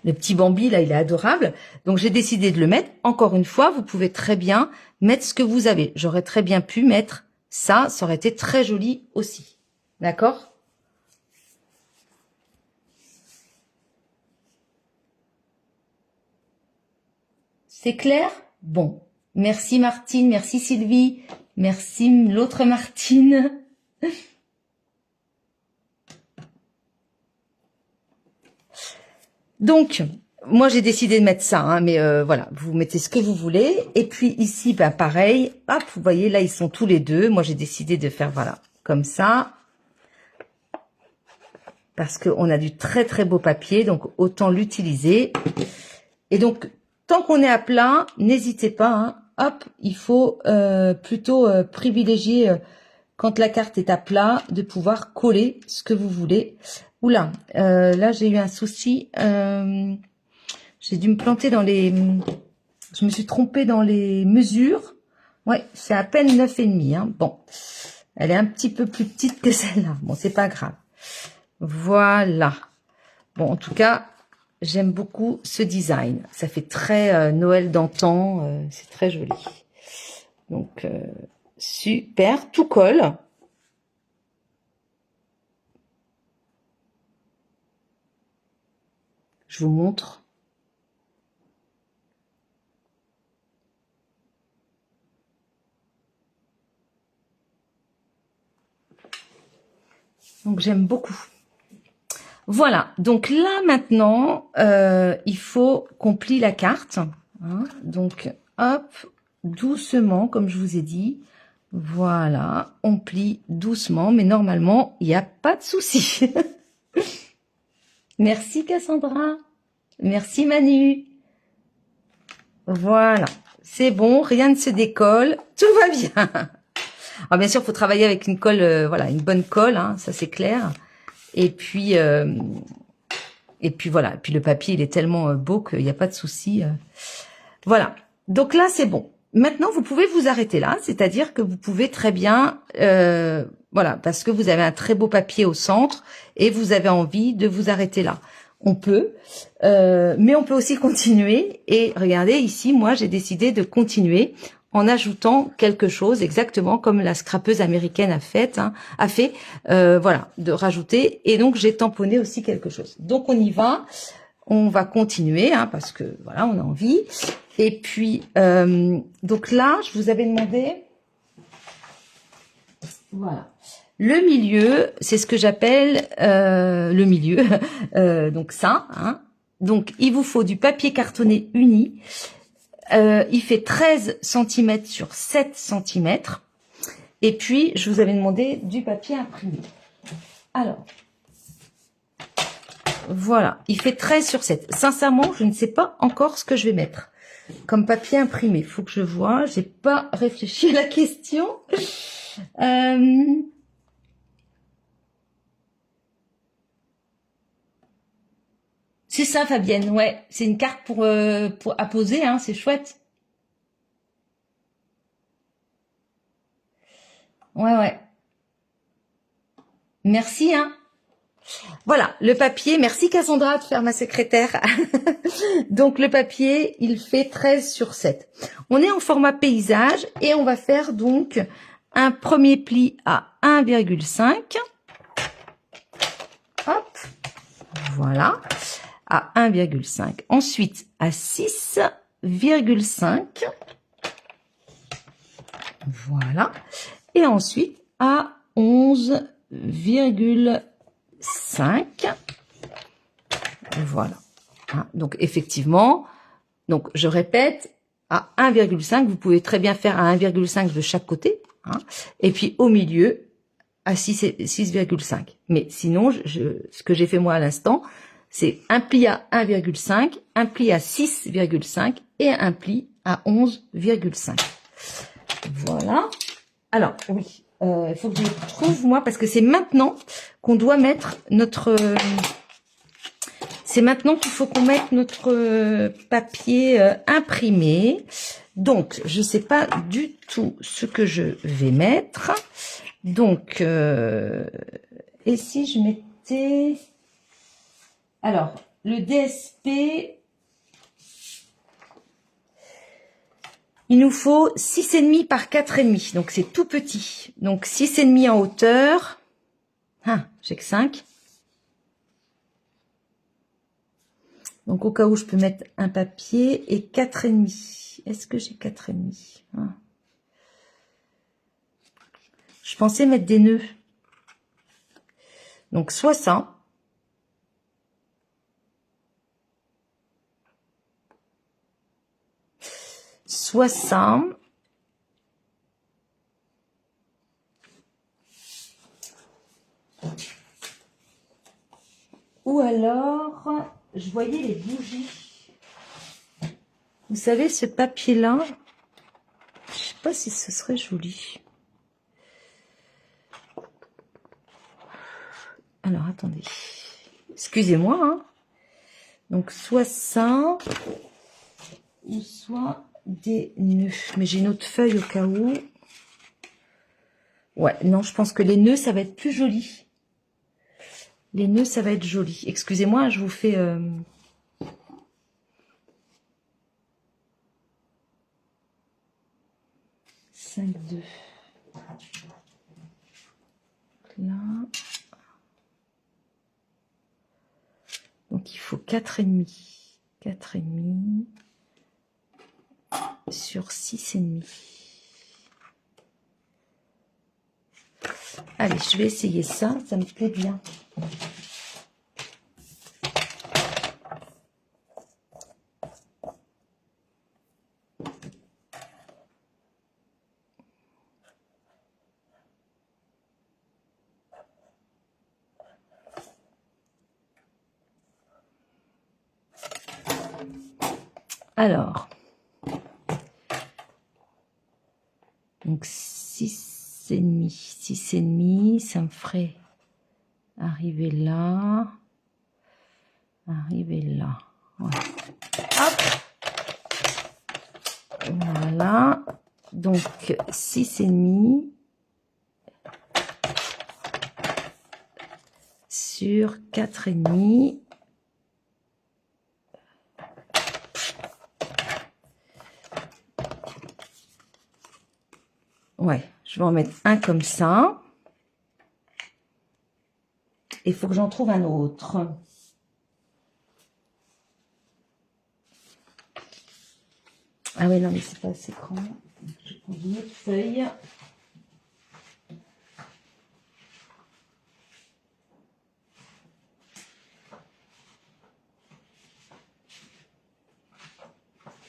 Le petit Bambi, là, il est adorable. Donc, j'ai décidé de le mettre. Encore une fois, vous pouvez très bien mettre ce que vous avez. J'aurais très bien pu mettre ça. Ça aurait été très joli aussi. D'accord? C'est clair? Bon. Merci Martine, merci Sylvie, merci l'autre Martine. Donc, moi j'ai décidé de mettre ça, hein, mais voilà, vous mettez ce que vous voulez. Et puis ici, bah, pareil, hop, vous voyez, là ils sont tous les deux. Moi j'ai décidé de faire, voilà, comme ça. Parce qu'on a du très très beau papier, donc autant l'utiliser. Et donc, tant qu'on est à plat, n'hésitez pas, hein, hop, il faut plutôt privilégier, quand la carte est à plat, de pouvoir coller ce que vous voulez. Oula, là j'ai eu un souci, j'ai dû me planter dans les... Je me suis trompée dans les mesures. Ouais, c'est à peine 9,5, hein. Bon, elle est un petit peu plus petite que celle-là. Bon, c'est pas grave. Voilà. Bon, en tout cas, j'aime beaucoup ce design. Ça fait très Noël d'antan. C'est très joli. Donc, super. Tout colle. Je vous montre. Donc, j'aime beaucoup. Voilà. Donc là, maintenant, il faut qu'on plie la carte. Hein. Donc, hop, doucement, comme je vous ai dit. Voilà. On plie doucement, mais normalement, il n'y a pas de souci. Merci Cassandra. Merci Manu. Voilà. C'est bon, rien ne se décolle. Tout va bien. Alors bien sûr, il faut travailler avec une colle, voilà, une bonne colle, hein, ça c'est clair. Et puis voilà. Et puis le papier, il est tellement beau qu'il n'y a pas de souci. Voilà. Donc là, c'est bon. Maintenant, vous pouvez vous arrêter là. C'est-à-dire que vous pouvez très bien, voilà, parce que vous avez un très beau papier au centre et vous avez envie de vous arrêter là. On peut, mais on peut aussi continuer. Et regardez, ici, moi, j'ai décidé de continuer en ajoutant quelque chose, exactement comme la scrapeuse américaine a fait, voilà, de rajouter. Et donc, j'ai tamponné aussi quelque chose. Donc, on y va. On va continuer, hein, parce que, voilà, on a envie. Et puis, donc là, je vous avais demandé... Voilà. Le milieu, c'est ce que j'appelle le milieu. Donc ça, hein. Donc, il vous faut du papier cartonné uni. Il fait 13 cm sur 7 cm. Et puis, je vous avais demandé du papier imprimé. Alors, voilà. Il fait 13 sur 7. Sincèrement, je ne sais pas encore ce que je vais mettre comme papier imprimé. Il faut que je vois. J'ai pas réfléchi à la question. C'est ça, Fabienne, ouais. C'est une carte pour apposer, hein, c'est chouette. Ouais, ouais. Merci, hein. Voilà, le papier. Merci Cassandra de faire ma secrétaire. Donc le papier, il fait 13 sur 7. On est en format paysage et on va faire donc un premier pli à 1,5. Hop, voilà. À 1,5. Ensuite, à 6,5. Voilà. Et ensuite, à 11,5. Voilà. Hein, donc, effectivement, donc je répète, à 1,5, vous pouvez très bien faire à 1,5 de chaque côté. Hein, et puis, au milieu, à 6,5. Mais sinon, ce que j'ai fait moi à l'instant, c'est un pli à 1,5, un pli à 6,5 et un pli à 11,5. Voilà. Alors, oui, Il faut que je le trouve, moi, parce que c'est maintenant qu'on doit mettre notre... c'est maintenant qu'il faut qu'on mette notre papier imprimé. Donc, je sais pas du tout ce que je vais mettre. Donc, et si je mettais... Alors, le DSP... Il nous faut 6,5 par 4,5. Donc, c'est tout petit. Donc, 6,5 en hauteur. Ah, j'ai que 5. Donc, au cas où, je peux mettre un papier et 4,5. Est-ce que j'ai 4,5? Ah. Je pensais mettre des nœuds. Donc, soit ça. Soit ça. Ou alors, je voyais les bougies. Vous savez, ce papier-là, je sais pas si ce serait joli. Alors, attendez. Excusez-moi, hein. Donc, soit ça, ou soit des nœuds. Mais j'ai une autre feuille au cas où. Ouais, non, je pense que les nœuds, ça va être plus joli. Les nœuds, ça va être joli. Excusez-moi, je vous fais... 5,2. Là. Donc, il faut 4,5. 4,5 sur 6,5. Allez, je vais essayer ça. Ça me plaît bien. Alors, donc 6,5, 6,5, ça me ferait arriver là, ouais. Hop, voilà, donc 6,5 sur 4,5. Ouais, je vais en mettre un comme ça. Il faut que j'en trouve un autre. Ah oui, non, mais c'est pas assez grand. Je prends une autre feuille.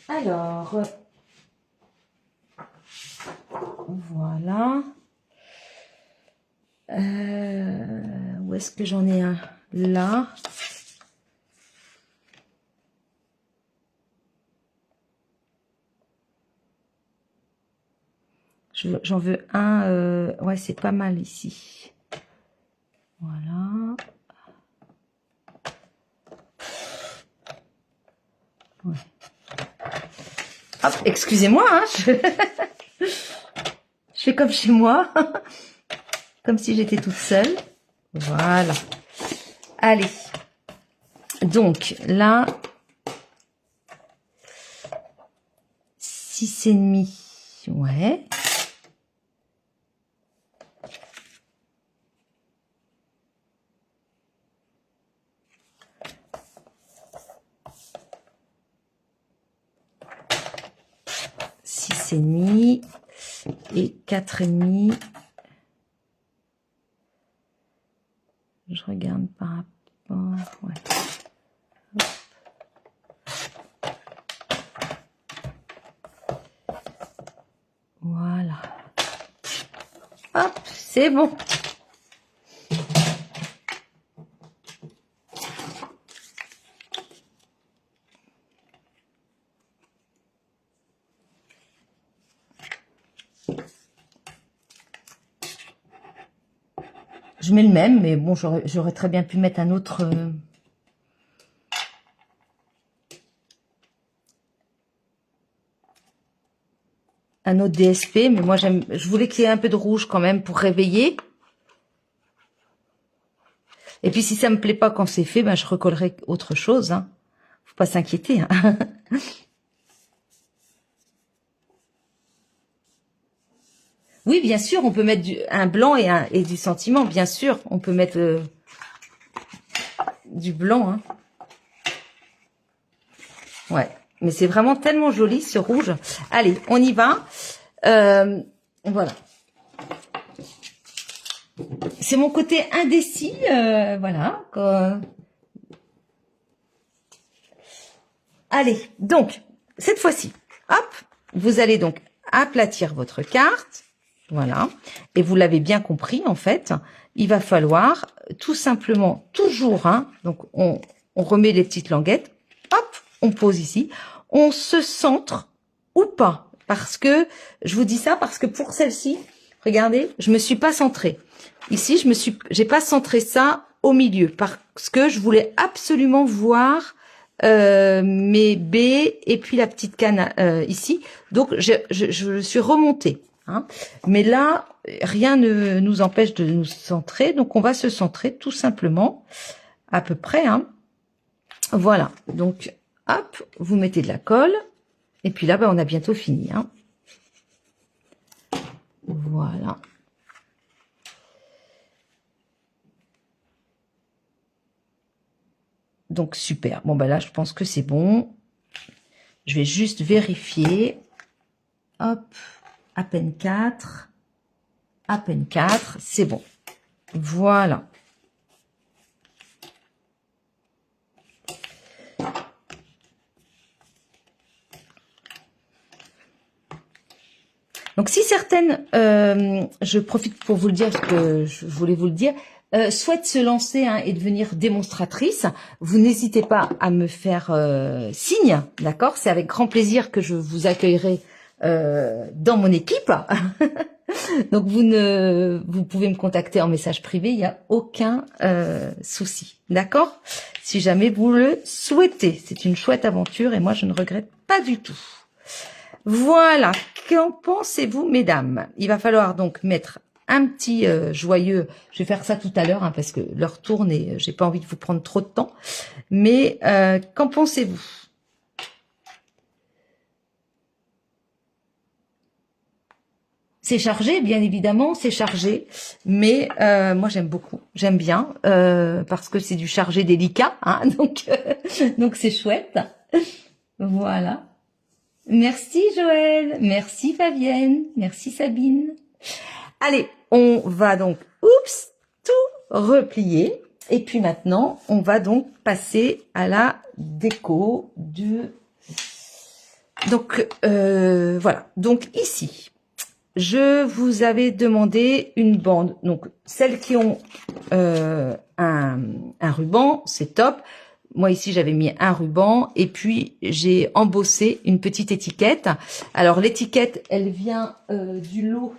Alors, voilà. Où est-ce que j'en ai un? Là. J'en veux un. Ouais, c'est pas mal ici. Voilà. Ouais. Hop, excusez-moi, hein, je fais comme chez moi. Comme si j'étais toute seule. Voilà. Allez. Donc, là, 6,5. Ouais. Et demi et 4,5. Je regarde par rapport. Ouais. Voilà. Hop, c'est bon. Je mets le même, mais bon, j'aurais très bien pu mettre un autre... un autre DSP, mais moi je voulais qu'il y ait un peu de rouge quand même pour réveiller. Et puis si ça me plaît pas quand c'est fait, ben je recollerai autre chose. Hein. Faut pas s'inquiéter. Hein. Oui, bien sûr, on peut mettre un blanc et du sentiment, bien sûr. On peut mettre du blanc. Hein. Ouais, mais c'est vraiment tellement joli ce rouge. Allez, on y va. Voilà. C'est mon côté indécis, voilà. Allez, donc, cette fois-ci, hop, vous allez donc aplatir votre carte. Voilà. Et vous l'avez bien compris, en fait, il va falloir tout simplement, toujours, hein, donc on remet les petites languettes, hop, on pose ici, on se centre ou pas. Parce que, je vous dis ça parce que pour celle-ci, regardez, je me suis pas centrée. Ici, j'ai pas centré ça au milieu parce que je voulais absolument voir mes baies et puis la petite canne ici. Donc, je suis remontée. Hein. Mais là, rien ne nous empêche de nous centrer. Donc, on va se centrer tout simplement, à peu près. Hein. Voilà. Donc, hop, vous mettez de la colle. Et puis là, ben, on a bientôt fini. Hein. Voilà. Donc, super. Bon, ben là, je pense que c'est bon. Je vais juste vérifier. Hop. À peine 4. À peine 4. C'est bon. Voilà. Donc, si certaines, je profite pour vous le dire, parce que je voulais vous le dire, souhaitent se lancer hein, et devenir démonstratrice, vous n'hésitez pas à me faire signe, d'accord? C'est avec grand plaisir que je vous accueillerai dans mon équipe. Donc, vous pouvez me contacter en message privé, il n'y a aucun souci, d'accord? Si jamais vous le souhaitez, c'est une chouette aventure et moi, je ne regrette pas du tout. Voilà, qu'en pensez-vous, mesdames? Il va falloir donc mettre un petit joyeux. Je vais faire ça tout à l'heure hein, parce que l'heure tourne et j'ai pas envie de vous prendre trop de temps. Mais qu'en pensez-vous? C'est chargé, bien évidemment, c'est chargé. Mais moi, j'aime beaucoup, j'aime bien parce que c'est du chargé délicat, hein, donc c'est chouette. Voilà. Merci Joël, merci Fabienne, merci Sabine. Allez, on va donc, tout replier. Et puis maintenant, on va donc passer à la déco de... Donc, voilà. Donc ici, je vous avais demandé une bande. Donc, celles qui ont un ruban, c'est top. Moi, ici, j'avais mis un ruban et puis j'ai embossé une petite étiquette. Alors, l'étiquette, elle vient du lot.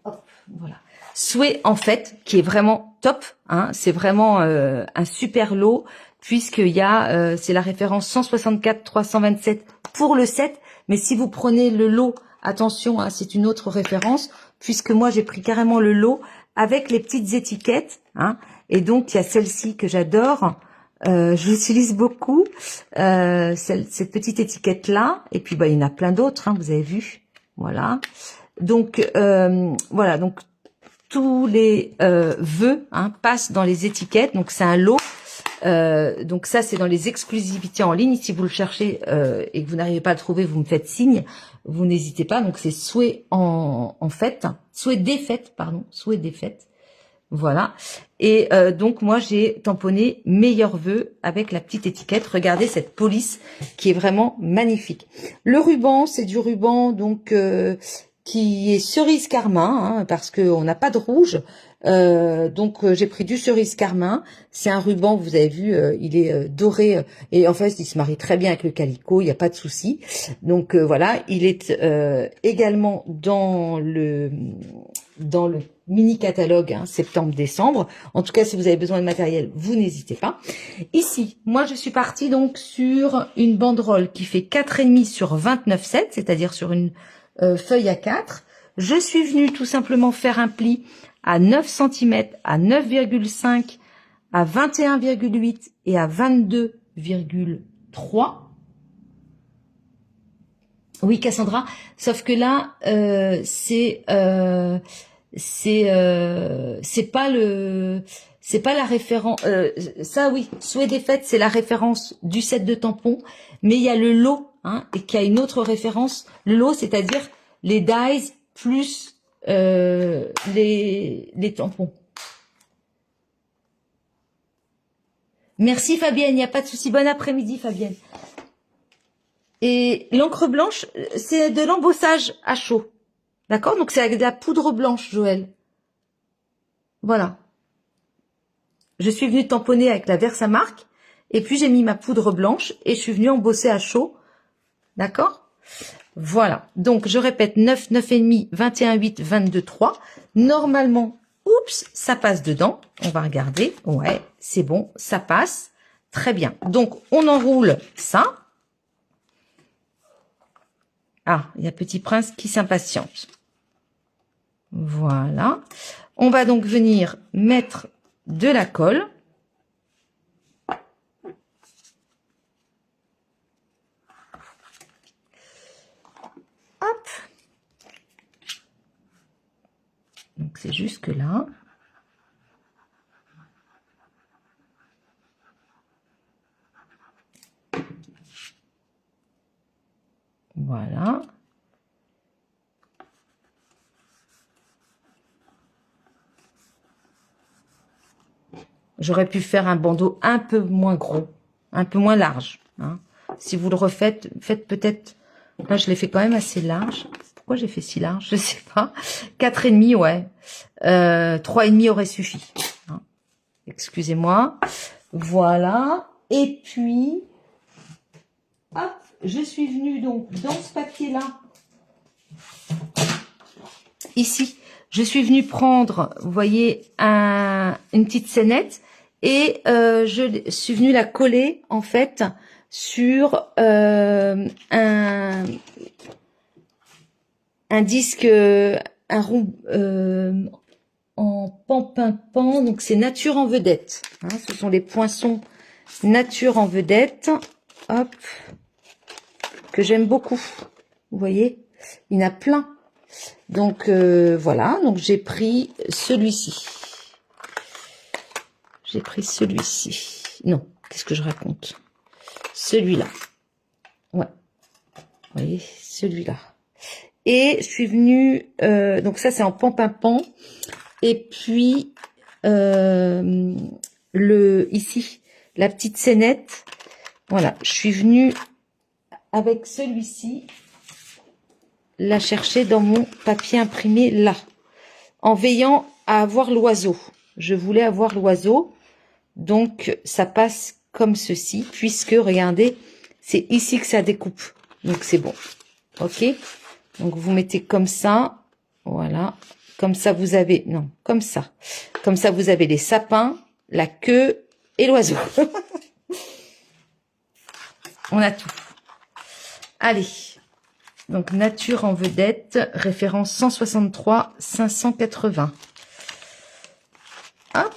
Hop, voilà. Souhait, en fait, qui est vraiment top. Hein, c'est vraiment un super lot puisqu'il y a, c'est la référence 164 327 pour le 7. Mais si vous prenez le lot... Attention, hein, c'est une autre référence, puisque moi, j'ai pris carrément le lot avec les petites étiquettes. Hein, et donc, il y a celle-ci que j'adore. Je l'utilise beaucoup, cette petite étiquette-là. Et puis, bah, il y en a plein d'autres, hein, vous avez vu. Voilà. Donc, voilà. Donc, tous les vœux hein, passent dans les étiquettes. Donc, c'est un lot. Donc ça, c'est dans les exclusivités en ligne. Si vous le cherchez et que vous n'arrivez pas à le trouver, vous me faites signe. Vous n'hésitez pas. Donc c'est souhait en fête, souhait des fêtes, pardon, souhait des fêtes. Voilà. Et donc moi, j'ai tamponné meilleurs vœux avec la petite étiquette. Regardez cette police qui est vraiment magnifique. Le ruban, c'est du ruban donc qui est cerise carmin, hein, parce qu'on n'a pas de rouge. Donc j'ai pris du cerise carmin. C'est un ruban, vous avez vu, il est doré et en fait il se marie très bien avec le calicot, il n'y a pas de souci. Donc voilà, il est également dans le mini catalogue hein, septembre-décembre. En tout cas, si vous avez besoin de matériel, vous n'hésitez pas. Ici, moi je suis partie donc sur une banderole qui fait 4,5 sur 29,7, c'est-à-dire sur une feuille à 4. Je suis venue tout simplement faire un pli à 9 cm, à 9,5, à 21,8 et à 22,3. Oui, Cassandra, sauf que là, c'est pas la référence. Ça, oui, souhait des fêtes, c'est la référence du set de tampons, mais il y a le lot, hein, et qui a une autre référence. Le lot, c'est-à-dire les dies plus les tampons. Merci Fabienne, il n'y a pas de souci. Bon après-midi Fabienne. Et l'encre blanche, c'est de l'embossage à chaud. D'accord? Donc c'est avec de la poudre blanche, Joël. Voilà. Je suis venue tamponner avec la Versamark. Et puis j'ai mis ma poudre blanche et je suis venue embosser à chaud. D'accord? Voilà, donc je répète 9, 9,5, 21,8, 22,3. Normalement, oups, ça passe dedans. On va regarder. Ouais, c'est bon, ça passe. Très bien. Donc, on enroule ça. Ah, il y a Petit Prince qui s'impatiente. Voilà. On va donc venir mettre de la colle. Hop. Donc c'est jusque là. Voilà. J'aurais pu faire un bandeau un peu moins gros, un peu moins large. Hein. Si vous le refaites, faites peut-être... Là, je l'ai fait quand même assez large. Pourquoi j'ai fait si large? Je sais pas. 4,5, ouais. 3,5 aurait suffi. Hein. Excusez-moi. Voilà. Et puis, hop, je suis venue donc dans ce papier-là. Ici, je suis venue prendre, vous voyez, une petite scénette et je suis venue la coller en fait sur un disque, un rond en pan-pimpant, donc c'est nature en vedette. Hein, ce sont les poinçons nature en vedette, hop, que j'aime beaucoup. Vous voyez, il y en a plein. Donc voilà, donc j'ai pris celui-ci. J'ai pris celui-ci. Non, qu'est-ce que je raconte? Celui-là. Ouais. Vous voyez, celui-là. Et je suis venue, donc ça c'est en pan-pimpant. Et puis, ici, la petite scénette. Voilà, je suis venue avec celui-ci, la chercher dans mon papier imprimé là, en veillant à avoir l'oiseau. Je voulais avoir l'oiseau, donc ça passe comme ceci, puisque, regardez, c'est ici que ça découpe. Donc c'est bon, ok? Donc vous mettez comme ça, voilà, comme ça vous avez, non, comme ça vous avez les sapins, la queue et l'oiseau. On a tout. Allez, donc nature en vedette, référence 163 580. Hop.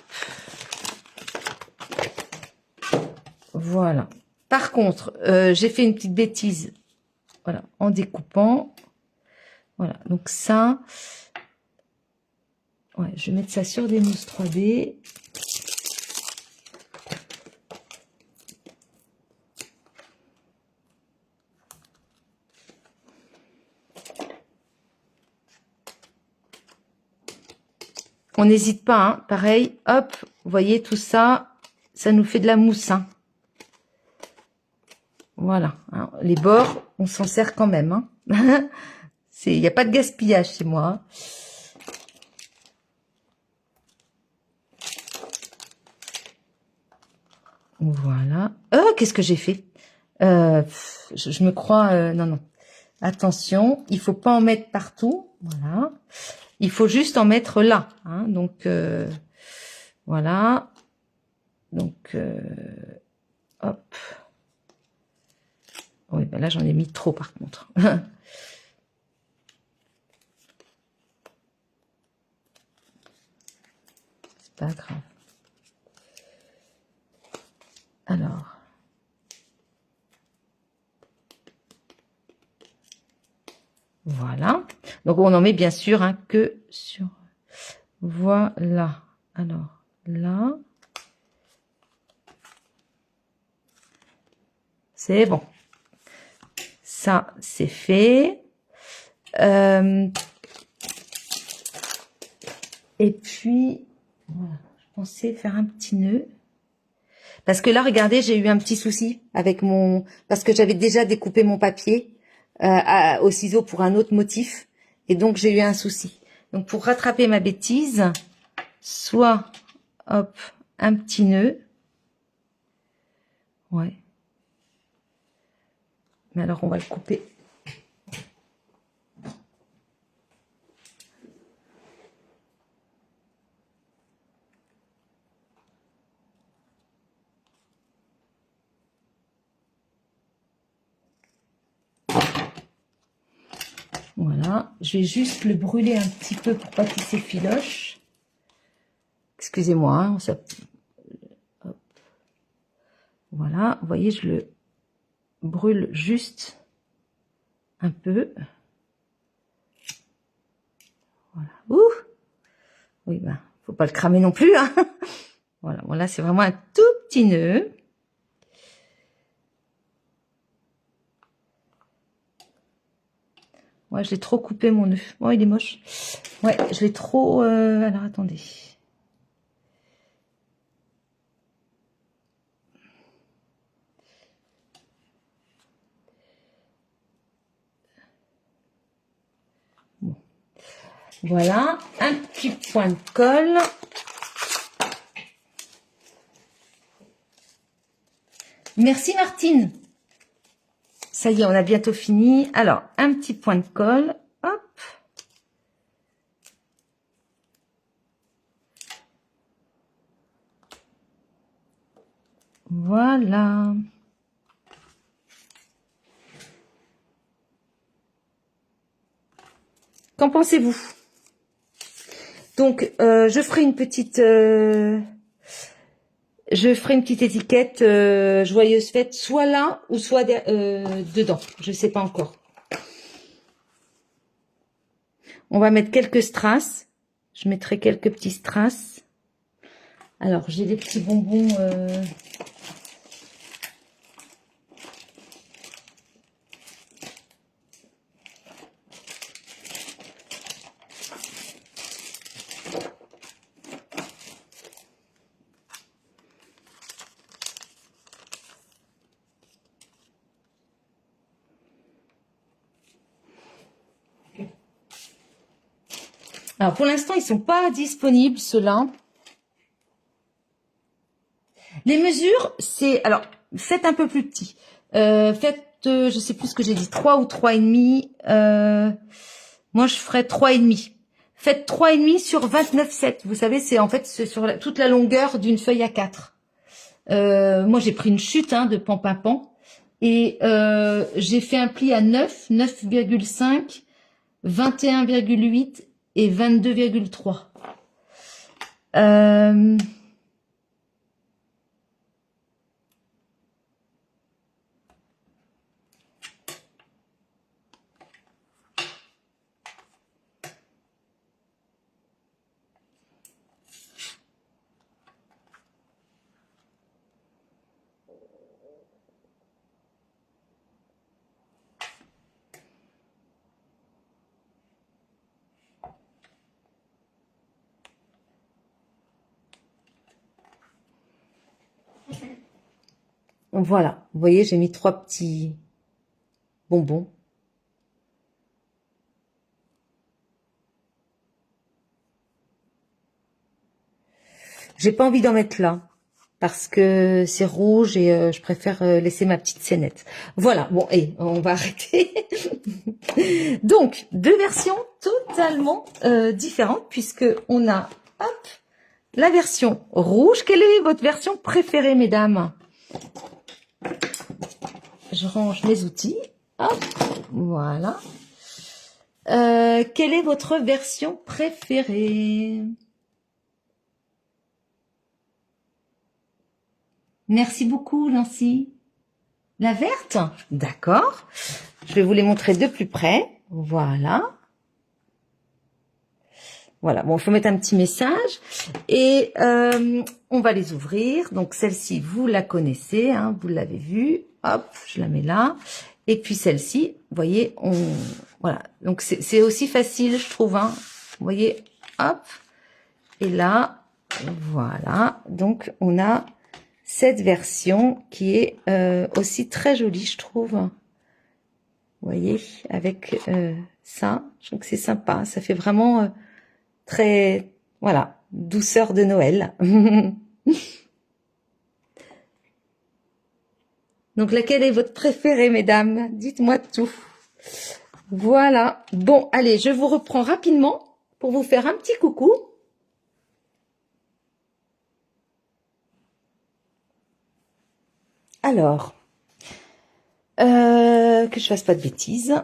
Voilà. Par contre, j'ai fait une petite bêtise. Voilà, en découpant. Voilà, donc ça, ouais, je vais mettre ça sur des mousses 3D. On n'hésite pas, hein, pareil, hop, vous voyez tout ça, ça nous fait de la mousse. Hein. Voilà, hein, les bords, on s'en sert quand même. Hein. Il n'y a pas de gaspillage chez moi. Hein. Voilà. Oh, qu'est-ce que j'ai fait? Je me crois... non, non. Attention, il faut pas en mettre partout. Voilà. Il faut juste en mettre là. Hein. Donc, voilà. Donc, hop. Oui, ben là, j'en ai mis trop, par contre. C'est pas grave. Alors. Voilà. Donc, on en met bien sûr hein, que sur... Voilà. Alors, là. C'est bon. Ça, c'est fait. Et puis, voilà. Je pensais faire un petit nœud. Parce que là, regardez, j'ai eu un petit souci avec mon... Parce que j'avais déjà découpé mon papier au ciseau pour un autre motif. Et donc, j'ai eu un souci. Donc, pour rattraper ma bêtise, soit, hop, un petit nœud. Ouais. Mais alors, on va le couper. Voilà, je vais juste le brûler un petit peu pour pas qu'il s'effiloche. Excusez-moi, hein, ça... Voilà, vous voyez, je le brûle juste un peu. Voilà. Ouh. Oui, ben, faut pas le cramer non plus. Hein. Voilà, bon là, c'est vraiment un tout petit nœud. Ouais, je l'ai trop coupé mon nœud. Oh, il est moche. Ouais, je l'ai trop... Alors, attendez. Bon. Voilà, un petit point de colle. Merci Martine. Ça y est, on a bientôt fini. Alors, un petit point de colle. Hop. Voilà. Qu'en pensez-vous? Donc, je ferai une petite étiquette joyeuse fête, soit là ou soit dedans. Je sais pas encore. On va mettre quelques strass. Je mettrai quelques petits strass. Alors, j'ai des petits bonbons. Alors, pour l'instant, ils sont pas disponibles, ceux-là. Les mesures, c'est... Alors, faites un peu plus petit. Faites, je sais plus ce que j'ai dit, 3 ou 3,5. Moi, je ferais 3,5. Faites 3,5 sur 29,7. Vous savez, c'est en fait sur toute la longueur d'une feuille A4. Moi, j'ai pris une chute hein, de pan-pimpant. Et j'ai fait un pli à 9, 9,5, 21,8 et 22,3. Voilà, vous voyez, j'ai mis 3 petits bonbons. J'ai pas envie d'en mettre là parce que c'est rouge et je préfère laisser ma petite scénette. Voilà, bon, et on va arrêter. Donc, deux versions totalement différentes puisque on a, hop, la version rouge. Quelle est votre version préférée, mesdames? Je range mes outils. Hop, voilà. Quelle est votre version préférée? Merci beaucoup, Nancy. La verte? D'accord. Je vais vous les montrer de plus près. Voilà. Voilà, bon, il faut mettre un petit message. Et on va les ouvrir. Donc, celle-ci, vous la connaissez, hein, vous l'avez vue. Hop, je la mets là. Et puis celle-ci, vous voyez, voilà. Donc, c'est aussi facile, je trouve. Hein. Vous voyez, hop. Et là, voilà. Donc, on a cette version qui est aussi très jolie, je trouve. Vous voyez, avec ça. Je trouve que c'est sympa. Ça fait vraiment très, voilà, douceur de Noël. Donc, laquelle est votre préférée, mesdames? Dites-moi tout. Voilà. Bon, allez, je vous reprends rapidement pour vous faire un petit coucou. Alors, que je fasse pas de bêtises.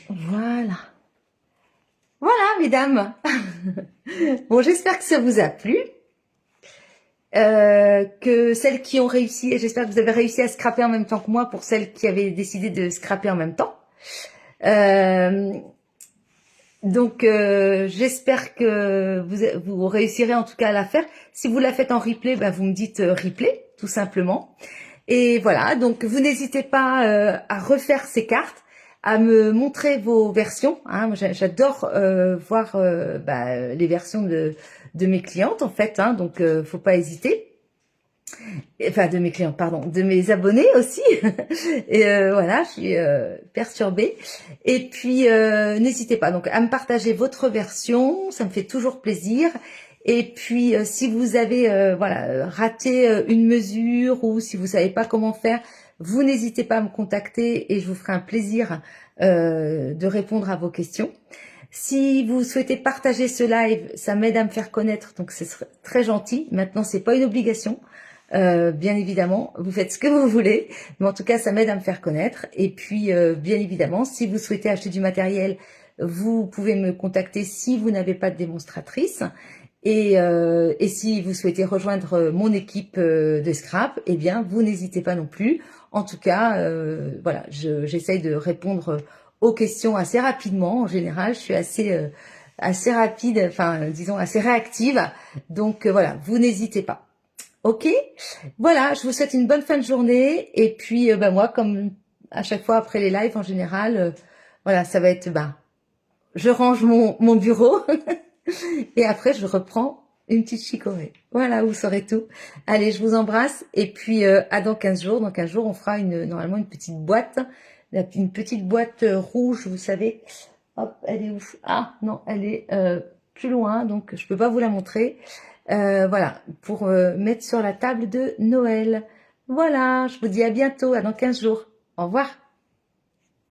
Voilà. Voilà, mesdames. Bon, j'espère que ça vous a plu. Que celles qui ont réussi, et j'espère que vous avez réussi à scraper en même temps que moi pour celles qui avaient décidé de scraper en même temps. Donc, j'espère que vous réussirez en tout cas à la faire. Si vous la faites en replay, ben, vous me dites replay, tout simplement. Et voilà, donc vous n'hésitez pas à refaire ces cartes, à me montrer vos versions. Hein. Moi, j'adore voir les versions de mes clientes, en fait. Hein, donc, faut pas hésiter. Enfin, de mes clients, pardon, de mes abonnés aussi. Et voilà, je suis perturbée. Et puis, n'hésitez pas donc à me partager votre version, ça me fait toujours plaisir. Et puis, si vous avez voilà raté une mesure ou si vous savez pas comment faire, vous n'hésitez pas à me contacter et je vous ferai un plaisir de répondre à vos questions. Si vous souhaitez partager ce live, ça m'aide à me faire connaître, donc ce serait très gentil. Maintenant, c'est pas une obligation. Bien évidemment, vous faites ce que vous voulez, mais en tout cas, ça m'aide à me faire connaître. Et puis, bien évidemment, si vous souhaitez acheter du matériel, vous pouvez me contacter si vous n'avez pas de démonstratrice. Et si vous souhaitez rejoindre mon équipe de scrap, eh bien, vous n'hésitez pas non plus. En tout cas, voilà, j'essaye de répondre aux questions assez rapidement. En général, je suis assez rapide, enfin, disons, assez réactive. Donc, voilà, vous n'hésitez pas. Ok, voilà, je vous souhaite une bonne fin de journée. Et puis, moi, comme à chaque fois après les lives, en général, voilà, ça va être, je range mon bureau et après, je reprends une petite chicorée. Voilà, vous saurez tout. Allez, je vous embrasse. Et puis, à dans 15 jours. Dans 15 jours, on fera normalement une petite boîte. Une petite boîte rouge, vous savez. Hop, elle est où? Ah, non, elle est plus loin, donc je peux pas vous la montrer. Voilà, pour mettre sur la table de Noël. Voilà, je vous dis à bientôt, à dans 15 jours. Au revoir.